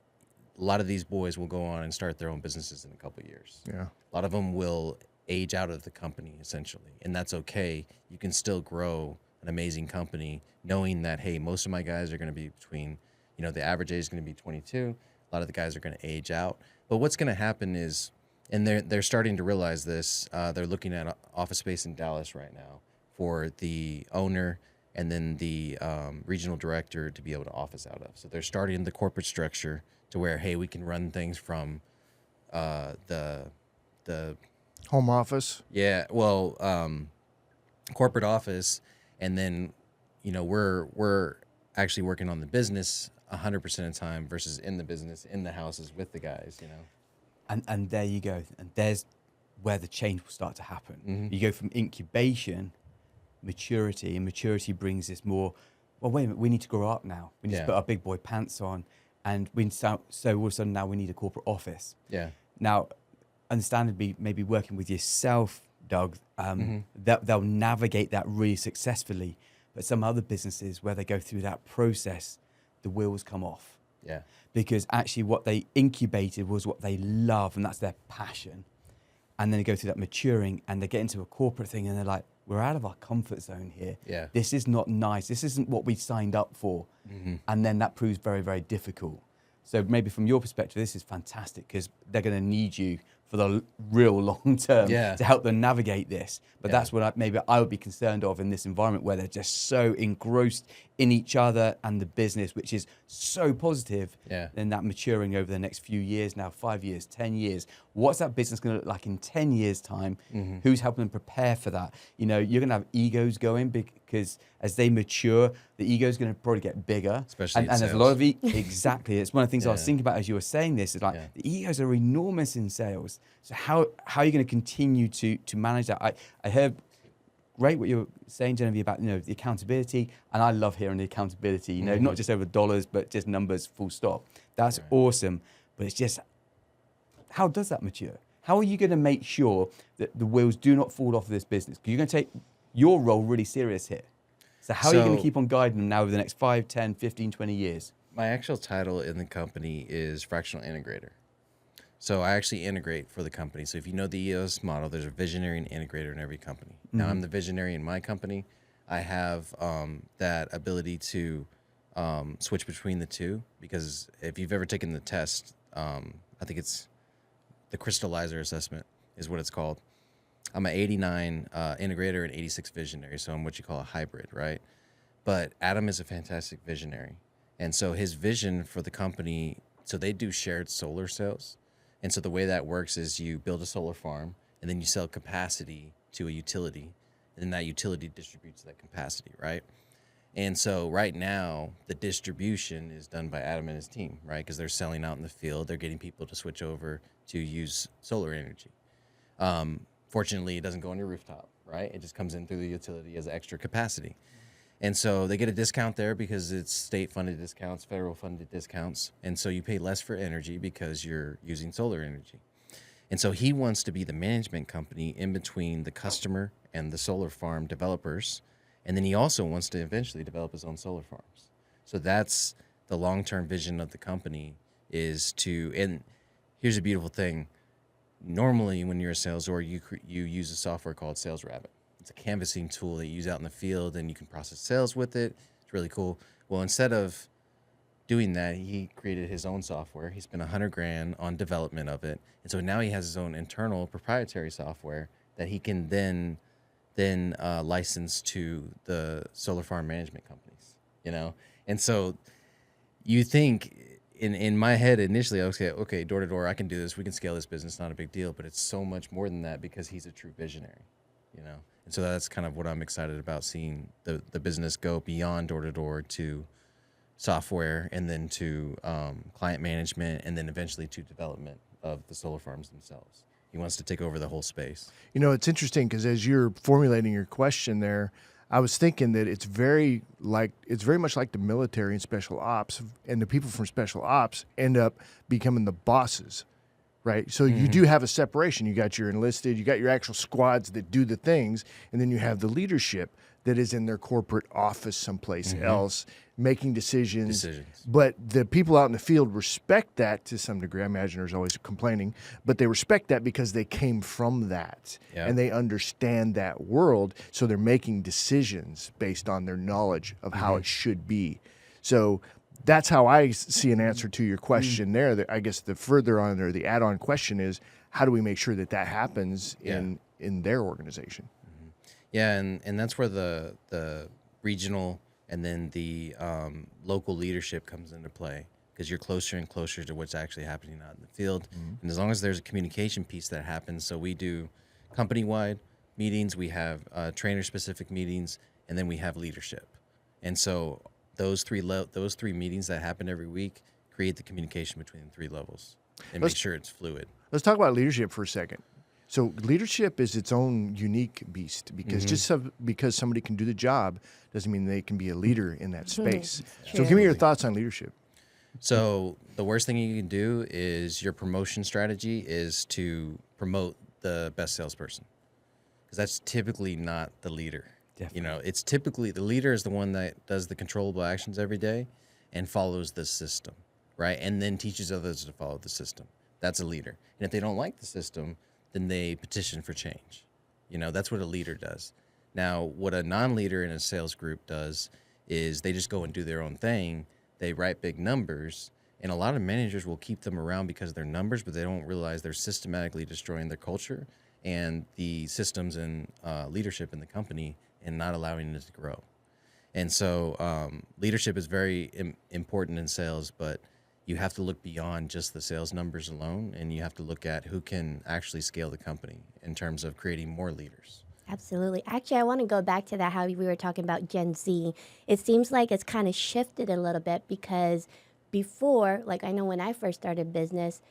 Speaker 3: a lot of these boys will go on and start their own businesses in a couple of years.
Speaker 2: Yeah.
Speaker 3: A lot of them will age out of the company, essentially, and that's okay. You can still grow an amazing company knowing that, hey, most of my guys are going to be between, you know, the average age is going to be 22. A lot of the guys are going to age out. But what's going to happen is, and they're starting to realize this, they're looking at office space in Dallas right now for the owner and then the regional director to be able to office out of. So they're starting the corporate structure to where, hey, we can run things from the
Speaker 2: Home office.
Speaker 3: yeah, well, corporate office, and then, you know, we're actually working on the business 100% of the time versus in the business, in the houses with the guys, you know.
Speaker 5: And there you go. And there's where the change will start to happen.
Speaker 3: Mm-hmm.
Speaker 5: You go from incubation, maturity, and maturity brings this more, well, wait a minute, we need to grow up now. We need to put our big boy pants on. and so all of a sudden now we need a corporate office.
Speaker 3: Yeah.
Speaker 5: Now, understandably, maybe working with yourself, Doug, that they'll navigate that really successfully. But some other businesses where they go through that process, the wheels come off.
Speaker 3: Yeah.
Speaker 5: Because actually what they incubated was what they love, and that's their passion. And then they go through that maturing and they get into a corporate thing and they're like, we're out of our comfort zone here.
Speaker 3: Yeah.
Speaker 5: This is not nice. This isn't what we signed up for. And then that proves very, very difficult. So maybe from your perspective, this is fantastic because they're going to need you for the real long term to help them navigate this. But that's what I would be concerned of in this environment where they're just so engrossed in each other and the business, which is so positive. Then that maturing over the next few years now, 5 years, 10 years. What's that business going to look like in 10 years' time? Who's helping them prepare for that? You know, you're going to have egos going because as they mature, the ego is going to probably get bigger.
Speaker 3: Especially
Speaker 5: and there's a lot of exactly. It's one of the things I was thinking about as you were saying this. Is like the egos are enormous in sales. So how are you going to continue to manage that? I heard great what you were saying, Jenevy, about the accountability, and I love hearing the accountability. You know, not just over dollars, but just numbers, full stop. That's awesome. But it's just how does that mature? How are you going to make sure that the wheels do not fall off of this business? Because you're going to take your role really serious here. So how are you going to keep on guiding them now over the next 5, 10, 15, 20 years?
Speaker 3: My actual title in the company is fractional integrator. So I actually integrate for the company. So if you know the EOS model, there's a visionary and integrator in every company. Now I'm the visionary in my company. I have that ability to switch between the two because if you've ever taken the test, I think it's the crystallizer assessment is what it's called. I'm an 89 integrator and 86 visionary, so I'm what you call a hybrid, right? But Adam is a fantastic visionary. And so his vision for the company, so they do shared solar sales. And so the way that works is you build a solar farm, and then you sell capacity to a utility, and then that utility distributes that capacity, right? And so right now, the distribution is done by Adam and his team, right? Because they're selling out in the field. They're getting people to switch over to use solar energy. Fortunately, it doesn't go on your rooftop, right? It just comes in through the utility as extra capacity. And so they get a discount there because it's state-funded discounts, federal-funded discounts. And so you pay less for energy because you're using solar energy. And so he wants to be the management company in between the customer and the solar farm developers. And then he also wants to eventually develop his own solar farms. So that's the long-term vision of the company is to, and here's a beautiful thing. Normally, when you're a sales or you use a software called Sales Rabbit. It's a canvassing tool that you use out in the field, and you can process sales with it. It's really cool. Well, instead of doing that, he created his own software. He spent $100,000 on development of it, and so now he has his own internal proprietary software that he can then license to the solar farm management companies. You know, and so you think. In my head, initially, I was like, okay, door to door, I can do this. We can scale this business, not a big deal. But it's so much more than that because he's a true visionary, you know. And so that's kind of what I'm excited about, seeing the business go beyond door to door to software and then to client management and then eventually to development of the solar farms themselves. He wants to take over the whole space.
Speaker 2: You know, it's interesting because as you're formulating your question there, I was thinking that it's very much like the military and special ops, and the people from special ops end up becoming the bosses, right? So you do have a separation. You got your enlisted, you got your actual squads that do the things, and then you have the leadership that is in their corporate office someplace else making decisions. But the people out in the field respect that to some degree. I imagine there's always complaining, but they respect that because they came from that and they understand that world. So they're making decisions based on their knowledge of how it should be. So that's how I see an answer to your question there. I guess the further on or the add-on question is, how do we make sure that that happens in their organization?
Speaker 3: Yeah, and that's where the regional and then the local leadership comes into play because you're closer and closer to what's actually happening out in the field. And as long as there's a communication piece that happens, so we do company-wide meetings, we have trainer-specific meetings, and then we have leadership. And so those three meetings that happen every week create the communication between the three levels and make sure it's fluid. Let's
Speaker 2: talk about leadership for a second. So leadership is its own unique beast because because somebody can do the job doesn't mean they can be a leader in that space. So give me your thoughts on leadership.
Speaker 3: So the worst thing you can do is your promotion strategy is to promote the best salesperson, because that's typically not the leader.
Speaker 5: Definitely.
Speaker 3: It's typically the leader is the one that does the controllable actions every day and follows the system, right? And then teaches others to follow the system. That's a leader. And if they don't like the system, then they petition for change. That's what a leader does. Now, what a non-leader in a sales group does is they just go and do their own thing. They write big numbers, and a lot of managers will keep them around because of their numbers, but they don't realize they're systematically destroying their culture and the systems and leadership in the company and not allowing it to grow. And so leadership is very important in sales, but you have to look beyond just the sales numbers alone, and you have to look at who can actually scale the company in terms of creating more leaders.
Speaker 4: Absolutely. Actually, I want to go back to that, how we were talking about Gen Z. It seems like it's kind of shifted a little bit, because before, like I know when I first started business,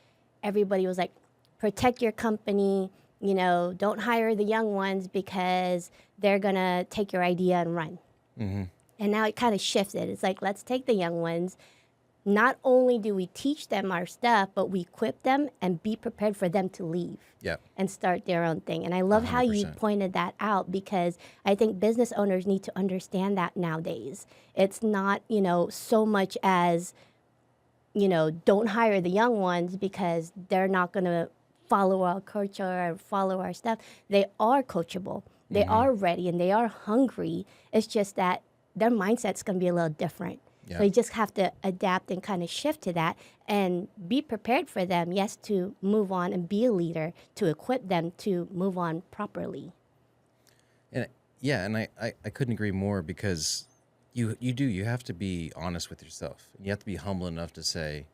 Speaker 4: everybody was like, protect your company, don't hire the young ones because they're going to take your idea and run.
Speaker 3: Mm-hmm.
Speaker 4: And now it kind of shifted. It's like, let's take the young ones. Not only do we teach them our stuff, but we equip them and be prepared for them to leave and start their own thing. And I love 100%. How you pointed that out, because I think business owners need to understand that nowadays. It's not, so much as, don't hire the young ones because they're not going to follow our culture or follow our stuff. They are coachable. They are ready and they are hungry. It's just that their mindset's going to be a little different. Yeah. So you just have to adapt and kind of shift to that and be prepared for them, yes, to move on and be a leader, to equip them to move on properly.
Speaker 3: And I couldn't agree more, because you have to be honest with yourself. You have to be humble enough to say,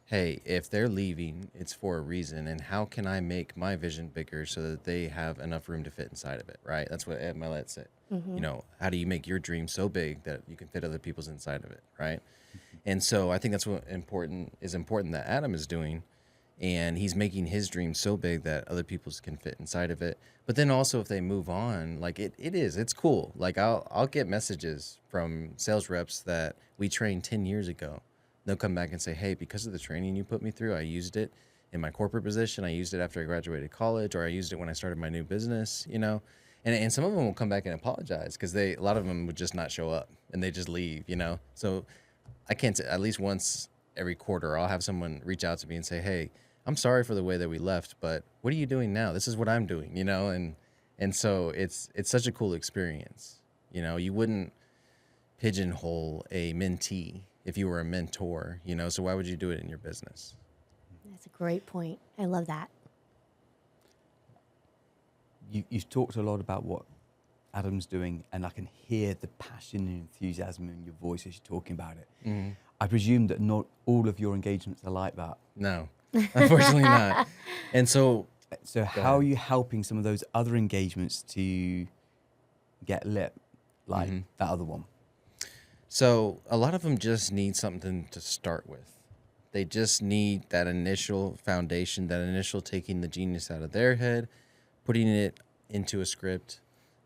Speaker 3: hey, if they're leaving, it's for a reason, and how can I make my vision bigger so that they have enough room to fit inside of it, right? That's what Ed Milet said. Mm-hmm. How do you make your dream so big that you can fit other people's inside of it, right? Mm-hmm. And so I think that's what important that Adam is doing, and he's making his dream so big that other people's can fit inside of it. But then also, if they move on, like it's cool. Like I'll get messages from sales reps that we trained 10 years ago. They'll come back and say, hey, because of the training you put me through, I used it in my corporate position. I used it after I graduated college, or I used it when I started my new business, And some of them will come back and apologize, because a lot of them would just not show up and they just leave, So I can't, at least once every quarter, I'll have someone reach out to me and say, hey, I'm sorry for the way that we left, but what are you doing now? This is what I'm doing, And so it's such a cool experience. You wouldn't pigeonhole a mentee if you were a mentor, so why would you do it in your business?
Speaker 4: That's a great point. I love that.
Speaker 5: You've talked a lot about what Adam's doing, and I can hear the passion and enthusiasm in your voice as you're talking about it. Mm-hmm. I presume that not all of your engagements are like that.
Speaker 3: No, unfortunately not. And so
Speaker 5: how are you helping some of those other engagements to get lit, like that other one?
Speaker 3: So a lot of them just need something to start with. They just need that initial foundation, that initial taking the genius out of their head, putting it into a script,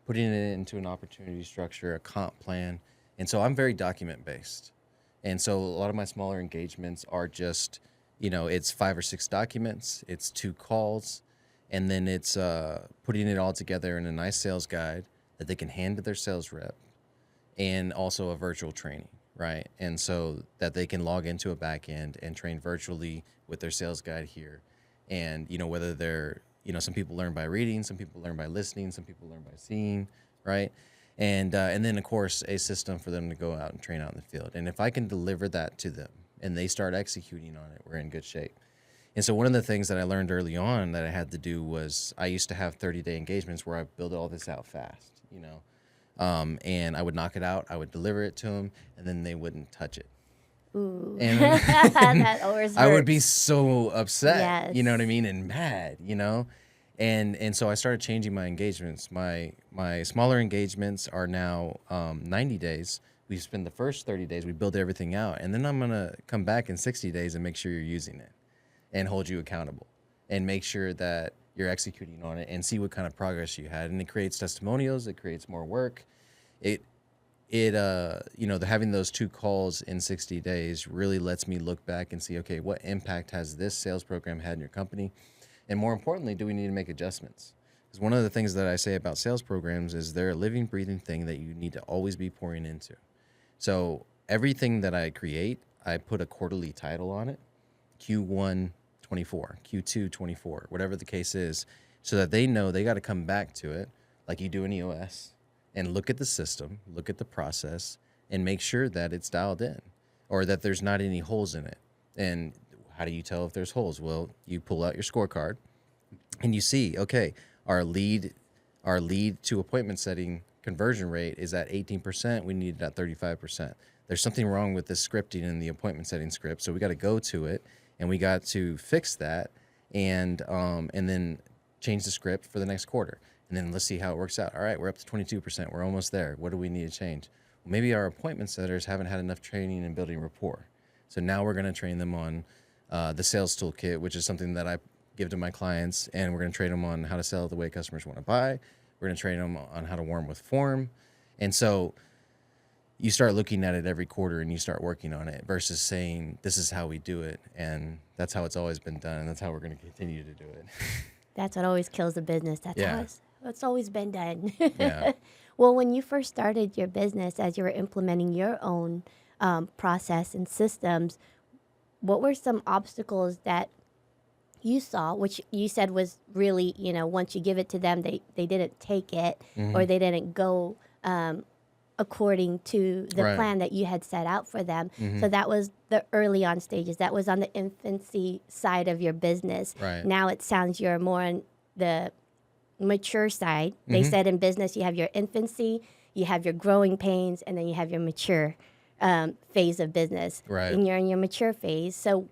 Speaker 3: putting it into an opportunity structure, a comp plan. And so I'm very document-based. And so a lot of my smaller engagements are just, it's 5 or 6 documents, it's 2 calls, and then it's putting it all together in a nice sales guide that they can hand to their sales rep, and also a virtual training, right? And so that they can log into a back end and train virtually with their sales guide here. And, whether they're, some people learn by reading, some people learn by listening, some people learn by seeing, right? And then, of course, a system for them to go out and train out in the field. And if I can deliver that to them and they start executing on it, we're in good shape. And so one of the things that I learned early on that I had to do was I used to have 30-day engagements where I build all this out fast, and I would knock it out, I would deliver it to them, and then they wouldn't touch it.
Speaker 4: Ooh.
Speaker 3: And
Speaker 4: that always hurts.
Speaker 3: I would be so upset,
Speaker 4: Yes.
Speaker 3: you know what I mean, and mad, And so I started changing my engagements. My smaller engagements are now 90 days. We spend the first 30 days, we build everything out, and then I'm going to come back in 60 days and make sure you're using it and hold you accountable and make sure that you're executing on it and see what kind of progress you had. And it creates testimonials, it creates more work. It having those 2 calls in 60 days really lets me look back and see, okay, what impact has this sales program had in your company? And more importantly, do we need to make adjustments? Because one of the things that I say about sales programs is they're a living, breathing thing that you need to always be pouring into. So everything that I create, I put a quarterly title on it, Q1 24, Q2 24, whatever the case is, so that they know they got to come back to it like you do in EOS and look at the system, look at the process, and make sure that it's dialed in or that there's not any holes in it. And how do you tell if there's holes? Well, you pull out your scorecard and you see, okay, our lead to appointment setting conversion rate is at 18%. We need it at 35%. There's something wrong with the scripting in the appointment setting script. So we got to go to it and we got to fix that and then change the script for the next quarter. And then let's see how it works out. All right, we're up to 22%. We're almost there. What do we need to change? Well, maybe our appointment setters haven't had enough training in building rapport. So now we're going to train them on the sales toolkit, which is something that I give to my clients. And we're going to train them on how to sell the way customers want to buy. We're going to train them on how to warm with form. And so you start looking at it every quarter and you start working on it versus saying, this is how we do it. And that's how it's always been done. And that's how we're going to continue to do it.
Speaker 4: That's what always kills the business. That's how it's always been done.
Speaker 3: Yeah.
Speaker 4: Well, when you first started your business, as you were implementing your own process and systems, what were some obstacles that you saw, which you said was really, once you give it to them, they didn't take it or they didn't go according to the plan that you had set out for them. So that was the early on stages. That was on the infancy side of your business.
Speaker 3: Right.
Speaker 4: Now it sounds you're more on the mature side. They said in business you have your infancy, you have your growing pains, and then you have your mature phase of business.
Speaker 3: Right.
Speaker 4: And you're in your mature phase. So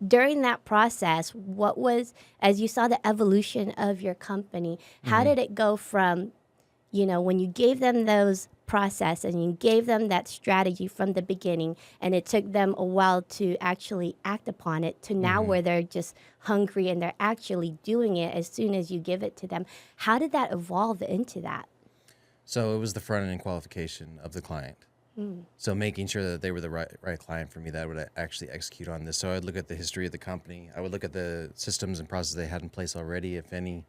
Speaker 4: during that process, what was, as you saw the evolution of your company, how did it go from, when you gave them those process and you gave them that strategy from the beginning and it took them a while to actually act upon it to now where they're just hungry and they're actually doing it as soon as you give it to them? How did that evolve into that?
Speaker 3: So it was the front end qualification of the client. So making sure that they were the right client for me that would actually execute on this. So I'd look at the history of the company. I would look at the systems and processes they had in place already, if any.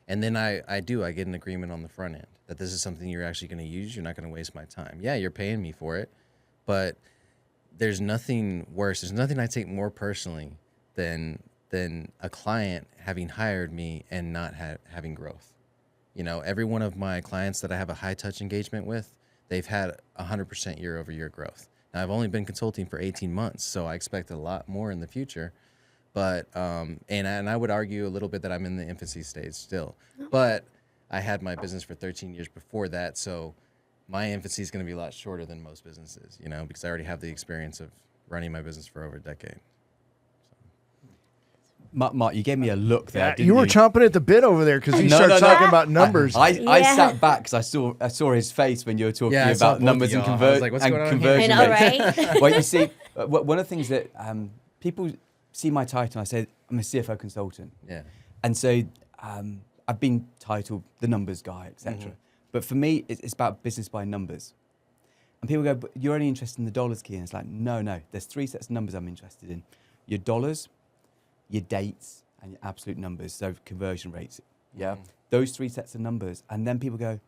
Speaker 3: And then I get an agreement on the front end that this is something you're actually going to use. You're not going to waste my time. Yeah, you're paying me for it, but there's nothing worse. There's nothing I take more personally than a client having hired me and not having growth. Every one of my clients that I have a high touch engagement with, they've had 100% year-over-year growth. Now, I've only been consulting for 18 months, so I expect a lot more in the future. But, and I would argue a little bit that I'm in the infancy stage still. But I had my business for 13 years before that, so my infancy is going to be a lot shorter than most businesses, because I already have the experience of running my business for over a decade.
Speaker 5: Mark, you gave me a look there.
Speaker 2: Yeah,
Speaker 5: didn't
Speaker 2: you were chomping at the bit over there because you started talking about numbers.
Speaker 5: I sat back because I saw his face when you were talking about numbers and conversion
Speaker 4: rates.
Speaker 5: Right? Well, you see, one of the things that people see my title, I say I'm a CFO consultant.
Speaker 3: Yeah.
Speaker 5: And so I've been titled the numbers guy, etc. But for me, it's about business by numbers. And people go, but you're only interested in the dollars, Kyan. It's like, no. There's 3 sets of numbers I'm interested in: your dollars, your dates, and your absolute numbers, so conversion rates. Yeah, those 3 sets of numbers. And then people go,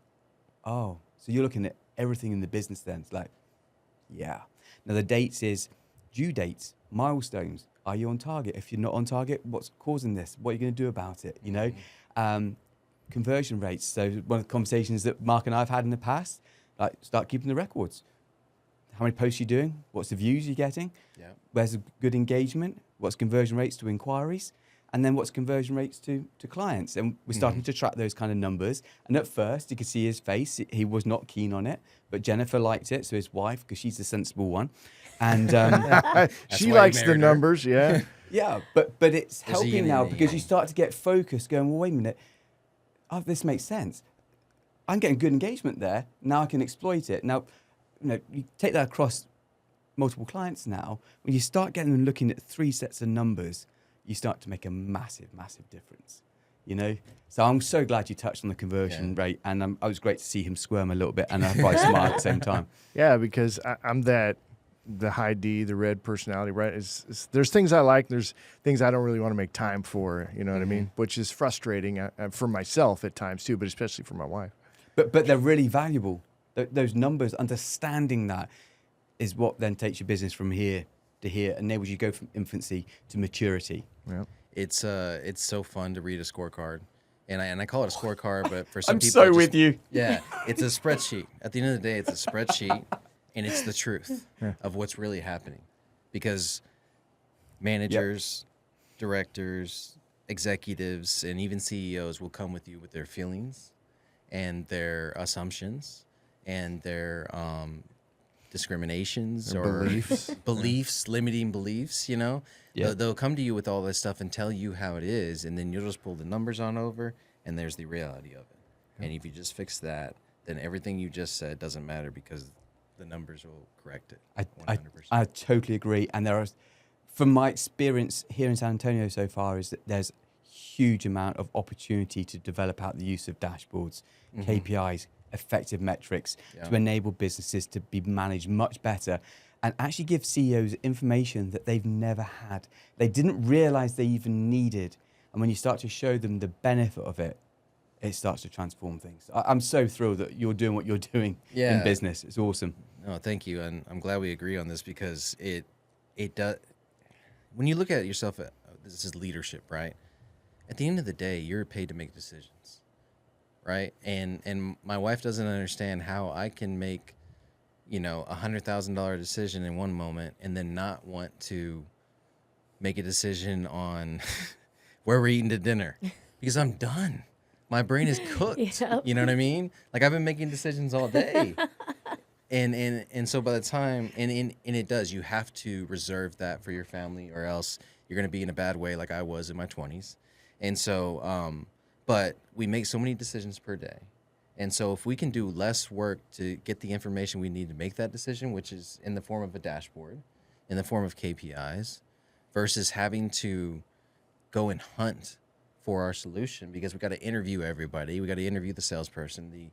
Speaker 5: oh, so you're looking at everything in the business then. It's like, yeah. Now the dates is due dates, milestones. Are you on target? If you're not on target, what's causing this? What are you going to do about it? Conversion rates. So one of the conversations that Mark and I have had in the past, like start keeping the records. How many posts you're doing? What's the views you're getting?
Speaker 3: Yeah.
Speaker 5: Where's a good engagement? What's conversion rates to inquiries? And then what's conversion rates to clients? And we're starting to track those kind of numbers. And at first, you could see his face. He was not keen on it. But Jennifer liked it, so his wife, because she's the sensible one. And
Speaker 2: she likes the numbers, yeah.
Speaker 5: Yeah, but it's helping now because you start to get focused going, well, wait a minute. Oh, this makes sense. I'm getting good engagement there. Now I can exploit it. Now, you take that across multiple clients now. When you start getting them looking at 3 sets of numbers, you start to make a massive, massive difference. you know. So I'm so glad you touched on the conversion rate, and I was great to see him squirm a little bit and probably smile at the same time.
Speaker 2: Yeah, because I'm the high D, the red personality, right? There's things I like, there's things I don't really want to make time for, you know what I mean? Which is frustrating for myself at times too, but especially for my wife.
Speaker 5: But they're really valuable. Those numbers, understanding that is what then takes your business from here to here, enables you to go from infancy to maturity.
Speaker 2: Yeah.
Speaker 3: It's so fun to read a scorecard. And I call it a scorecard, but for some
Speaker 5: I'm
Speaker 3: people,
Speaker 5: so with you.
Speaker 3: Yeah, it's a spreadsheet. At the end of the day, it's a spreadsheet, and it's the truth of what's really happening. Because managers, directors, executives, and even CEOs will come with you with their feelings and their assumptions and their discriminations or beliefs, limiting beliefs, you know?
Speaker 5: Yeah.
Speaker 3: They'll come to you with all this stuff and tell you how it is, and then you'll just pull the numbers on over, and there's the reality of it. And if you just fix that, then everything you just said doesn't matter because the numbers will correct it. 100%.
Speaker 5: I totally agree. And there are, from my experience here in San Antonio so far, is that there's huge amount of opportunity to develop out the use of dashboards, KPIs, effective metrics to enable businesses to be managed much better and actually give CEOs information that they've never had. They didn't realize they even needed. And when you start to show them the benefit of it, it starts to transform things. I'm so thrilled that you're doing what you're doing in business. It's awesome.
Speaker 3: No, thank you. And I'm glad we agree on this because it does. When you look at yourself, this is leadership, right? At the end of the day, you're paid to make decisions, right? And my wife doesn't understand how I can make, $100,000 decision in one moment and then not want to make a decision on where we're eating to dinner because I'm done. My brain is cooked. You know what I mean? Like I've been making decisions all day. And so by the time, and it does, you have to reserve that for your family or else you're going to be in a bad way like I was in my 20s. And so, but we make so many decisions per day. And so if we can do less work to get the information we need to make that decision, which is in the form of a dashboard, in the form of KPIs, versus having to go and hunt for our solution because we got to interview everybody. We got to interview the salesperson, the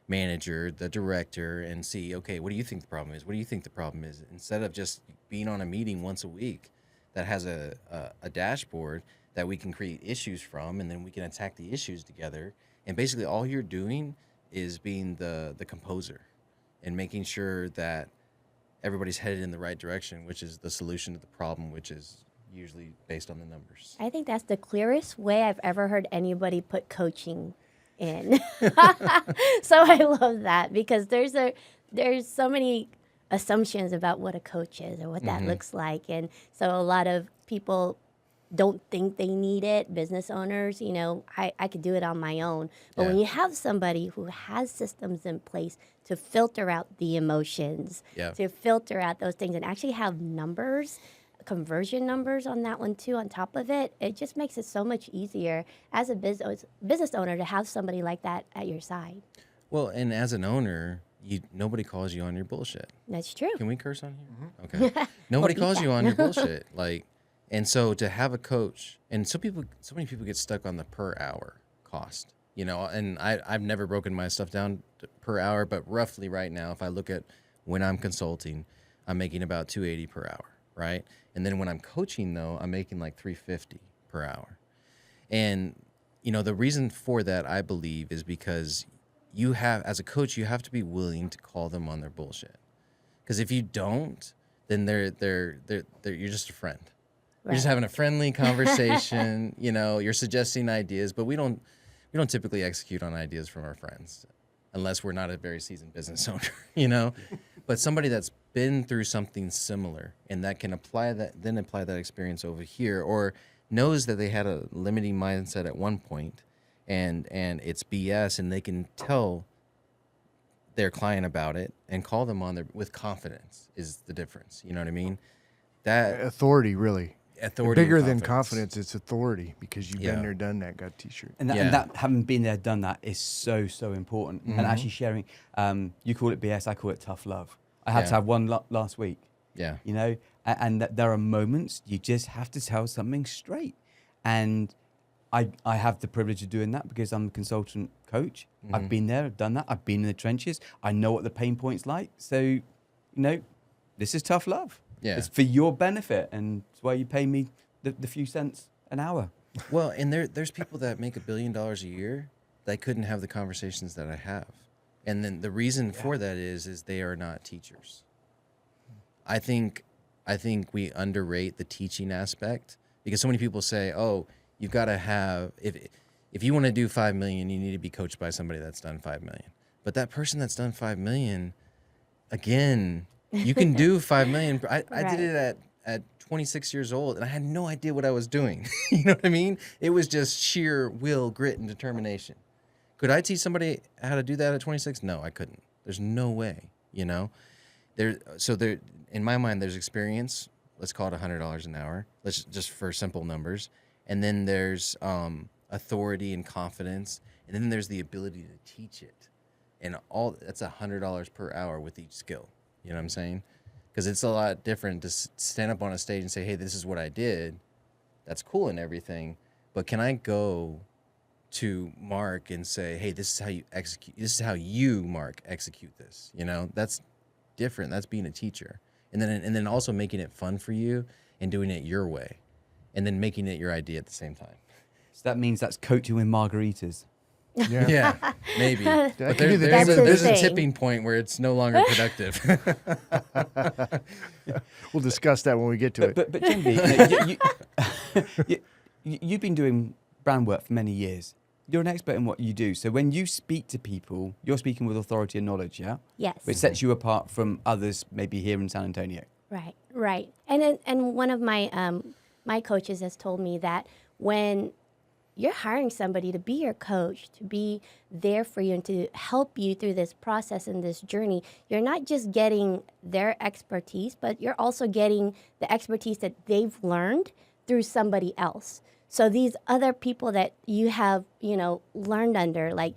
Speaker 3: manager, the director, and see, okay, what do you think the problem is? What do you think the problem is? Instead of just being on a meeting once a week that has a dashboard that we can create issues from, and then we can attack the issues together. And basically all you're doing is being the composer and making sure that everybody's headed in the right direction, which is the solution to the problem, which is usually based on the numbers.
Speaker 4: I think that's the clearest way I've ever heard anybody put coaching in. So I love that because there's so many assumptions about what a coach is or what that looks like. And so a lot of people don't think they need it, business owners, I could do it on my own. But when you have somebody who has systems in place to filter out the emotions, to filter out those things and actually have numbers, conversion numbers on that one too, on top of it, it just makes it so much easier as a business owner to have somebody like that at your side.
Speaker 3: Well, and as an owner, nobody calls you on your bullshit.
Speaker 4: That's true.
Speaker 3: Can we curse on here? Okay. Nobody calls you on your bullshit. And so to have a coach, and so many people get stuck on the per hour cost, and I've never broken my stuff down per hour, but roughly right now, if I look at when I'm consulting, I'm making about $280 per hour, right? And then when I'm coaching though, I'm making like $350 per hour. And, the reason for that, I believe, is because as a coach, you have to be willing to call them on their bullshit. Because if you don't, then you're just a friend. Right. You're just having a friendly conversation. You're suggesting ideas, but we don't typically execute on ideas from our friends unless we're not a very seasoned business owner, But somebody that's been through something similar and that can apply that experience over here, or knows that they had a limiting mindset at one point and it's BS, and they can tell their client about it and call them on with confidence is the difference. You know what I mean? That
Speaker 2: authority, really.
Speaker 3: Authority,
Speaker 2: bigger than confidence, it's authority because you've been there, done that, got a T-shirt.
Speaker 5: And that having been there, done that is so, so important. And actually sharing, you call it BS, I call it tough love. I had to have one last week.
Speaker 3: Yeah.
Speaker 5: And there are moments you just have to tell something straight. And I have the privilege of doing that because I'm a consultant coach. I've been there, I've done that. I've been in the trenches. I know what the pain point's like. So, this is tough love.
Speaker 3: Yeah.
Speaker 5: It's for your benefit, and it's why you pay me the few cents an hour.
Speaker 3: Well, and there's people that make $1 billion a year that couldn't have the conversations that I have. And then the reason for that is they are not teachers. I think we underrate the teaching aspect because so many people say, "Oh, you've got to have if you want to do 5 million, you need to be coached by somebody that's done 5 million." But that person that's done 5 million, again, you can do 5 million. I did it at 26 years old, and I had no idea what I was doing. You know what I mean? It was just sheer will, grit, and determination. Could I teach somebody how to do that at 26? No, I couldn't. There's no way, There, in my mind, there's experience. Let's call it $100 an hour. Let's just for simple numbers. And then there's authority and confidence. And then there's the ability to teach it. And that's $100 per hour with each skill. You know what I'm saying? Because it's a lot different to stand up on a stage and say, "Hey, this is what I did." That's cool and everything. But can I go to Mark and say, "Hey, this is how you execute. This is how you, Mark, execute this." That's different. That's being a teacher. And then also making it fun for you and doing it your way, and then making it your idea at the same time.
Speaker 5: So that means that's coaching with margaritas.
Speaker 3: Yeah, maybe. But
Speaker 4: the
Speaker 3: there's a
Speaker 4: thing.
Speaker 3: tipping point where it's no longer productive.
Speaker 2: We'll discuss that when we get to it.
Speaker 5: But Jenevy, you've been doing brand work for many years. You're an expert in what you do. So when you speak to people, you're speaking with authority and knowledge, yeah?
Speaker 4: Yes.
Speaker 5: Which sets you apart from others maybe here in San Antonio.
Speaker 4: Right. And one of my my coaches has told me that when you're hiring somebody to be your coach, to be there for you and to help you through this process and this journey, you're not just getting their expertise, but you're also getting the expertise that they've learned through somebody else. So these other people that you have, learned under, like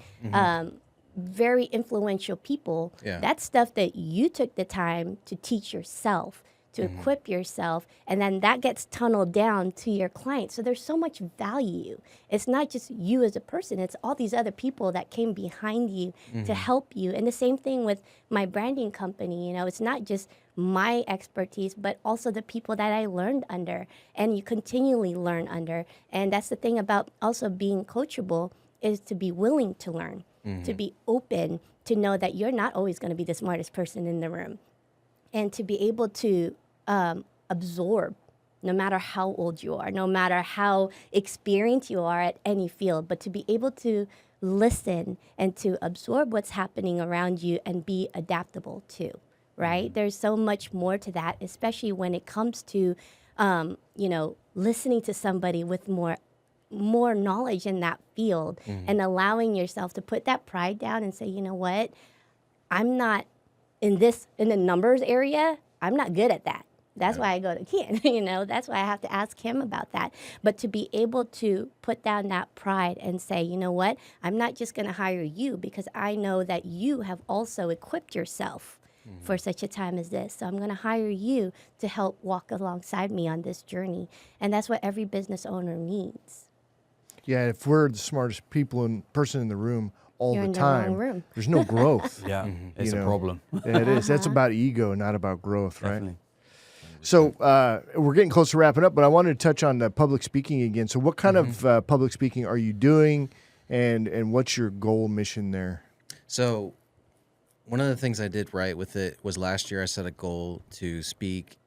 Speaker 4: very influential people, that's stuff that you took the time to teach yourself, to equip yourself, and then that gets tunneled down to your client. So there's so much value. It's not just you as a person, it's all these other people that came behind you to help you. And the same thing with my branding company, it's not just my expertise, but also the people that I learned under and you continually learn under. And that's the thing about also being coachable is to be willing to learn, to be open, to know that you're not always going to be the smartest person in the room. And to be able to absorb, no matter how old you are, no matter how experienced you are at any field, but to be able to listen and to absorb what's happening around you and be adaptable too, right? There's so much more to that, especially when it comes to, listening to somebody with more knowledge in that field and allowing yourself to put that pride down and say, you know what, I'm not in the numbers area, I'm not good at that. That's why I go to Kyan, that's why I have to ask him about that. But to be able to put down that pride and say, you know what, I'm not just going to hire you because I know that you have also equipped yourself for such a time as this. So I'm going to hire you to help walk alongside me on this journey. And that's what every business owner needs.
Speaker 2: Yeah, if we're the smartest person in the room all
Speaker 4: You're
Speaker 2: the
Speaker 4: in the wrong
Speaker 2: time,
Speaker 4: room.
Speaker 2: there's no growth.
Speaker 5: Yeah, it's a problem.
Speaker 2: Yeah, it is. That's about ego, not about growth, right?
Speaker 5: Definitely.
Speaker 2: So we're getting close to wrapping up, but I wanted to touch on public speaking again. So what kind of public speaking are you doing, and what's your goal mission there?
Speaker 3: So one of the things I did right with it was last year I set a goal to speak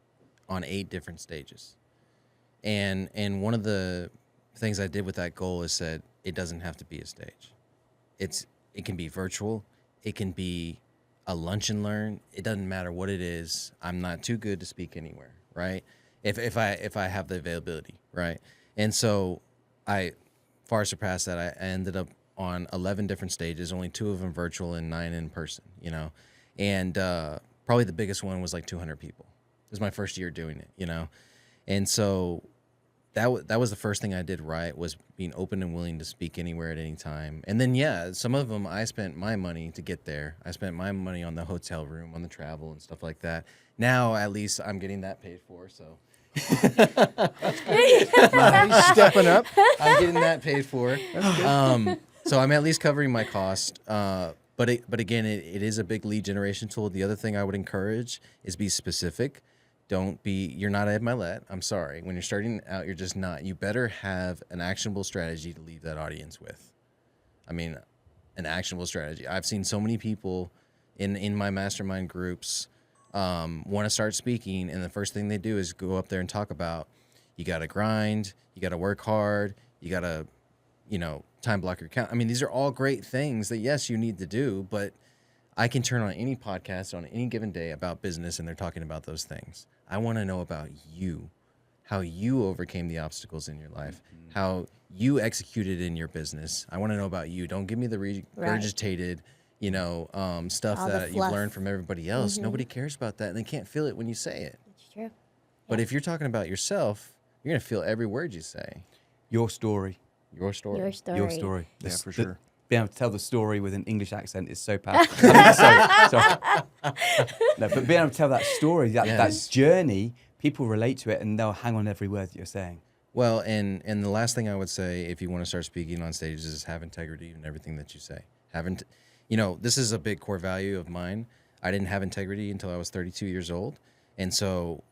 Speaker 3: on 8 different stages. And one of the things I did with that goal is said it doesn't have to be a stage. It can be virtual. It can be a lunch and learn. It doesn't matter what it is. I'm not too good to speak anywhere, right? If I have the availability, right? And so I far surpassed that. I ended up on 11 different stages, only 2 of them virtual and 9 in person, And probably the biggest one was like 200 people. It was my first year doing it, And so that was the first thing I did right, was being open and willing to speak anywhere at any time. And then, yeah, some of them I spent my money to get there. I spent my money on the hotel room, on the travel and stuff like that. Now, at least I'm getting that paid for, so.
Speaker 2: He's stepping up.
Speaker 3: I'm getting that paid for. So I'm at least covering my cost. But again, it is a big lead generation tool. The other thing I would encourage is be specific. You're not Ed Milet. I'm sorry. When you're starting out, you're just not. You better have an actionable strategy to leave that audience with. I mean, an actionable strategy. I've seen so many people in my mastermind groups want to start speaking, and the first thing they do is go up there and talk about, you got to grind, you got to work hard, you got to, time block your account. I mean, these are all great things that, yes, you need to do, but I can turn on any podcast on any given day about business, and they're talking about those things. I want to know about you, how you overcame the obstacles in your life, how you executed in your business. I want to know about you. Don't give me the regurgitated, stuff
Speaker 4: All the
Speaker 3: that you've
Speaker 4: fluff.
Speaker 3: learned from everybody else. Nobody cares about that, and they can't feel it when you say it.
Speaker 4: It's true.
Speaker 3: But if you're talking about yourself, you're going to feel every word you say.
Speaker 5: Your story.
Speaker 3: Your story.
Speaker 4: Your story.
Speaker 5: Your story.
Speaker 2: Yeah, for sure.
Speaker 5: Being able to tell the story with an English accent is so powerful. No, but being able to tell that story, that
Speaker 3: Yes.
Speaker 5: journey, people relate to it and they'll hang on every word that you're saying.
Speaker 3: Well, and the last thing I would say, if you want to start speaking on stages, is have integrity in everything that you say. This is a big core value of mine. I didn't have integrity until I was 32 years old, and so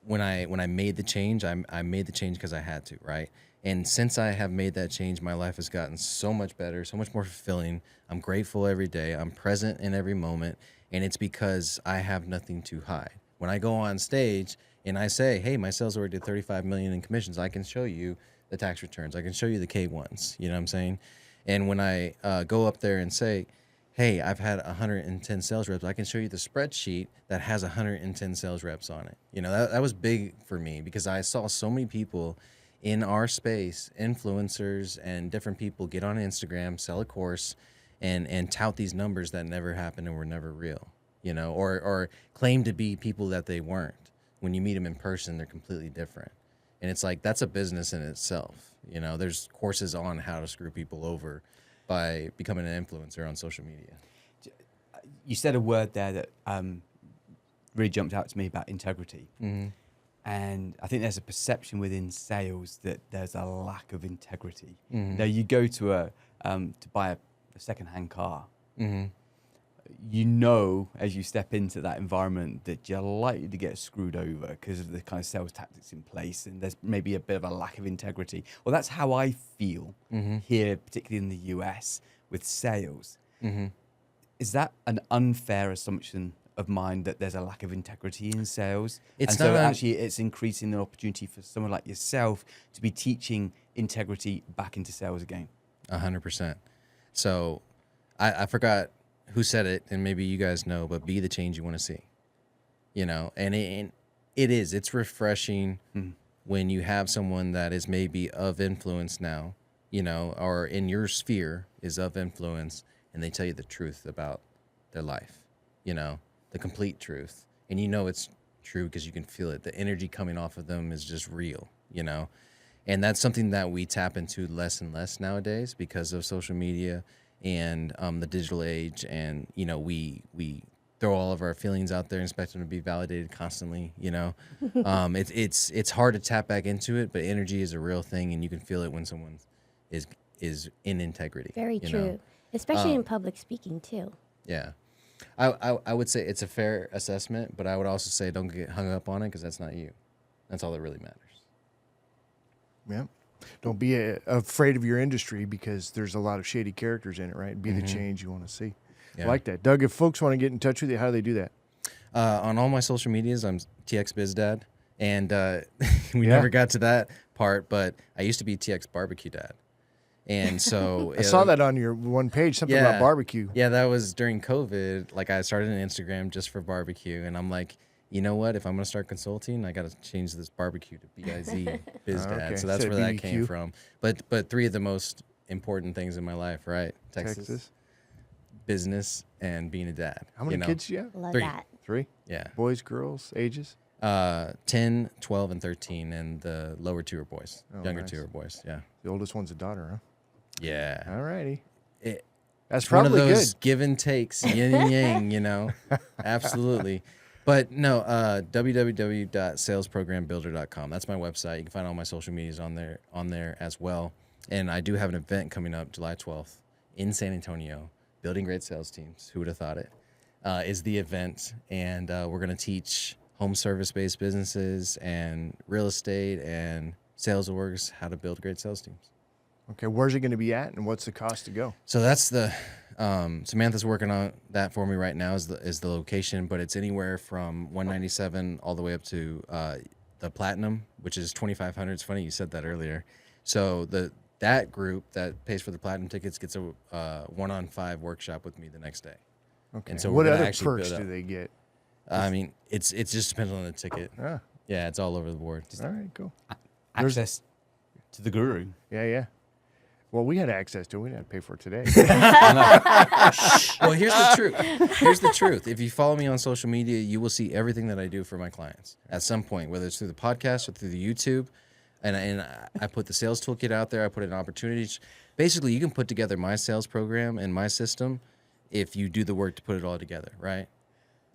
Speaker 3: when I made the change, I made the change because I had to, right? And since I have made that change, my life has gotten so much better, so much more fulfilling. I'm grateful every day. I'm present in every moment, and it's because I have nothing to hide. When I go on stage and I say, hey, my sales already did 35 million in commissions, I can show you the tax returns. I can show you the K1s, you know what I'm saying? And when I go up there and say, hey, I've had 110 sales reps, I can show you the spreadsheet that has 110 sales reps on it. That was big for me because I saw so many people in our space, influencers and different people, get on Instagram, sell a course, and tout these numbers that never happened and were never real, or claim to be people that they weren't. When you meet them in person, they're completely different. And it's like, that's a business in itself. There's courses on how to screw people over by becoming an influencer on social media.
Speaker 5: You said a word there that really jumped out to me about integrity.
Speaker 3: Mm-hmm.
Speaker 5: And I think there's a perception within sales that there's a lack of integrity.
Speaker 3: Mm-hmm.
Speaker 5: You go to to buy a second-hand car.
Speaker 3: Mm-hmm.
Speaker 5: As you step into that environment that you're likely to get screwed over because of the kind of sales tactics in place, and there's maybe a bit of a lack of integrity. Well, that's how I feel here, particularly in the US, with sales.
Speaker 3: Mm-hmm.
Speaker 5: Is that an unfair assumption of mine that there's a lack of integrity in sales?
Speaker 3: It's
Speaker 5: and so
Speaker 3: not
Speaker 5: actually it's increasing the opportunity for someone like yourself to be teaching integrity back into sales again.
Speaker 3: 100%. So I forgot who said it, and maybe you guys know, but be the change you want to see. And it's refreshing when you have someone that is maybe of influence now, or in your sphere is of influence, and they tell you the truth about their life, the complete truth. And it's true because you can feel it. The energy coming off of them is just real, And that's something that we tap into less and less nowadays because of social media and the digital age. And, we throw all of our feelings out there and expect them to be validated constantly, It's hard to tap back into it, but energy is a real thing, and you can feel it when someone is in integrity.
Speaker 4: Very true. Especially in public speaking, too.
Speaker 3: Yeah. I would say it's a fair assessment, but I would also say don't get hung up on it because that's not you. That's all that really matters.
Speaker 2: Yeah. Don't be afraid of your industry because there's a lot of shady characters in it, right? Be the change you want to see.
Speaker 3: Yeah.
Speaker 2: I like that. Doug, if folks want to get in touch with you, how do they do that?
Speaker 3: On all my social medias, I'm TX BizDad. And we never got to that part, but I used to be TX Barbecue Dad. And so
Speaker 2: I saw that on your one page, something about barbecue.
Speaker 3: Yeah, that was during COVID. Like, I started an Instagram just for barbecue, and I'm like, you know what? If I'm gonna start consulting, I gotta change this barbecue to BIZ Biz Dad.
Speaker 2: Okay.
Speaker 3: So that's
Speaker 2: Instead
Speaker 3: where
Speaker 2: of
Speaker 3: that
Speaker 2: BBQ.
Speaker 3: came from. But three of the most important things in my life, right? Texas. Business, and being a dad.
Speaker 2: How many kids do you have?
Speaker 4: Love
Speaker 3: Three.
Speaker 4: that.
Speaker 2: 3?
Speaker 3: Yeah.
Speaker 2: Boys, girls, ages?
Speaker 3: 10, 12, and 13, and the lower two are boys. Younger
Speaker 2: nice.
Speaker 3: two are boys. Yeah.
Speaker 2: The oldest one's a daughter, huh?
Speaker 3: Yeah.
Speaker 2: All righty.
Speaker 3: It,
Speaker 2: That's
Speaker 3: one of
Speaker 2: probably
Speaker 3: those
Speaker 2: good.
Speaker 3: give and takes, yin and yang, Absolutely. But no, www.salesprogrambuilder.com. That's my website. You can find all my social medias on there as well. And I do have an event coming up July 12th in San Antonio, Building Great Sales Teams. Who would have thought it? Is the event. And we're going to teach home service-based businesses and real estate and sales orgs how to build great sales teams.
Speaker 2: Okay, where's it going to be at, and what's the cost to go?
Speaker 3: So that's the Samantha's working on that for me right now is the location, but it's anywhere from $197 all the way up to the platinum, which is $2,500. It's funny you said that earlier. So that group that pays for the platinum tickets gets a 1-on-5 workshop with me the next day.
Speaker 2: Okay.
Speaker 3: And so
Speaker 2: what
Speaker 3: we're gonna
Speaker 2: other
Speaker 3: actually
Speaker 2: perks
Speaker 3: build
Speaker 2: do
Speaker 3: up.
Speaker 2: they get?
Speaker 3: I mean, it just depends on the ticket.
Speaker 2: Ah,
Speaker 3: Yeah, it's all over the board.
Speaker 2: all right, cool.
Speaker 5: Access to the guru.
Speaker 2: Yeah. Well, we had access to it. We didn't have to pay for it today.
Speaker 3: Well, here's the truth. Here's the truth. If you follow me on social media, you will see everything that I do for my clients at some point, whether it's through the podcast or through the YouTube. And I put the sales toolkit out there. I put in opportunities. Basically, you can put together my sales program and my system if you do the work to put it all together, right?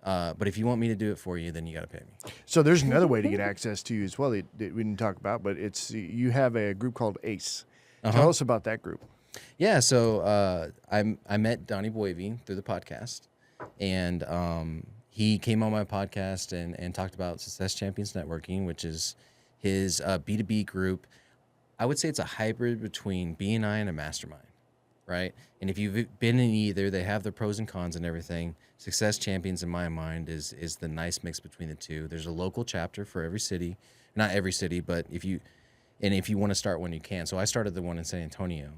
Speaker 3: But if you want me to do it for you, then you got to pay me.
Speaker 2: So there's another way to get access to you as well that we didn't talk about, but it's you have a group called ACE. Tell us about that group.
Speaker 3: Yeah, so I met Donnie Boivy through the podcast, and he came on my podcast and talked about Success Champions Networking, which is his B2B group. I would say it's a hybrid between BNI and a mastermind, right? And if you've been in either, they have their pros and cons and everything. Success Champions, in my mind, is the nice mix between the two. There's a local chapter for every city, not every city, but if you want to start one, you can. So I started the one in San Antonio,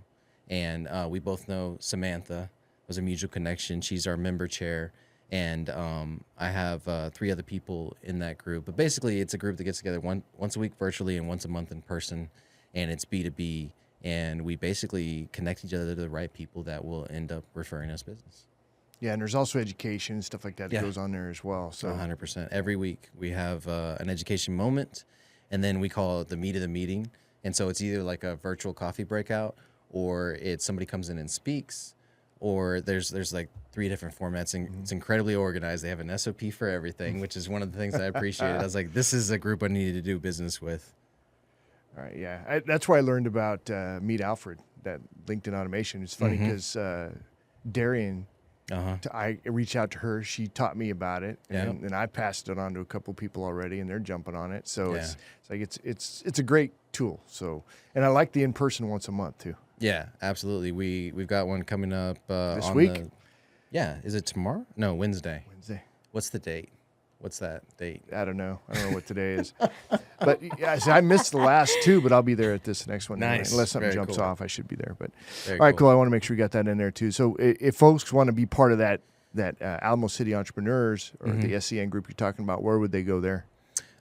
Speaker 3: and we both know Samantha was a mutual connection. She's our member chair, and I have 3 other people in that group. But basically, it's a group that gets together once a week virtually and once a month in person, and it's B2B, and we basically connect each other to the right people that will end up referring us business.
Speaker 2: Yeah, and there's also education and stuff like that that
Speaker 3: Yeah.
Speaker 2: goes on there as well. So
Speaker 3: 100%. Every week we have an education moment, and then we call it the meat of the meeting. And so it's either like a virtual coffee breakout, or it's somebody comes in and speaks, or there's like 3 different formats, and it's incredibly organized. They have an SOP for everything, which is one of the things I appreciated. I was like, this is a group I needed to do business with.
Speaker 2: all right, yeah, that's where I learned about Meet Alfred, that LinkedIn automation. It's funny because Darian, I reached out to her. She taught me about it, and I passed it on to a couple people already, and they're jumping on it. So it's like it's a great tool. So, and I like the in-person once a month too.
Speaker 3: Yeah, absolutely. We've got one coming up
Speaker 2: This
Speaker 3: on
Speaker 2: week?
Speaker 3: Is it tomorrow? No, Wednesday.
Speaker 2: Wednesday.
Speaker 3: What's the date? What's that date?
Speaker 2: I don't know what today is. But yeah, I missed the last 2, but I'll be there at this next one.
Speaker 3: Nice.
Speaker 2: Anyway. Unless something
Speaker 3: Very
Speaker 2: jumps
Speaker 3: cool.
Speaker 2: off, I should be there. But
Speaker 3: Very
Speaker 2: all right, cool. I want to make sure we got that in there too. So if folks want to be part of that Alamo City Entrepreneurs or the SCN group you're talking about, where would they go there?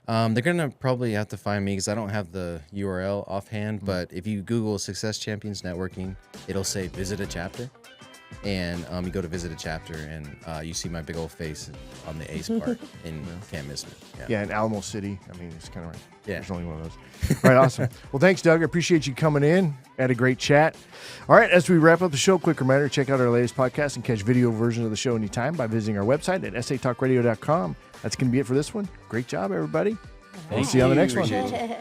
Speaker 3: They're going to probably have to find me because I don't have the URL offhand, but if you Google Success Champions Networking, it'll say visit a chapter. And you go to visit a chapter, and you see my big old face on the ACE part, and can't miss me.
Speaker 2: Yeah, in Alamo City. I mean, it's kind of right.
Speaker 3: Yeah.
Speaker 2: There's only one of those. All right, awesome. Well, thanks, Doug. I appreciate you coming in. Had a great chat. All right, as we wrap up the show, quick reminder, check out our latest podcast and catch video versions of the show anytime by visiting our website at satalkradio.com. That's going to be it for this one. Great job, everybody. We'll see you on the next one.
Speaker 3: Appreciate you.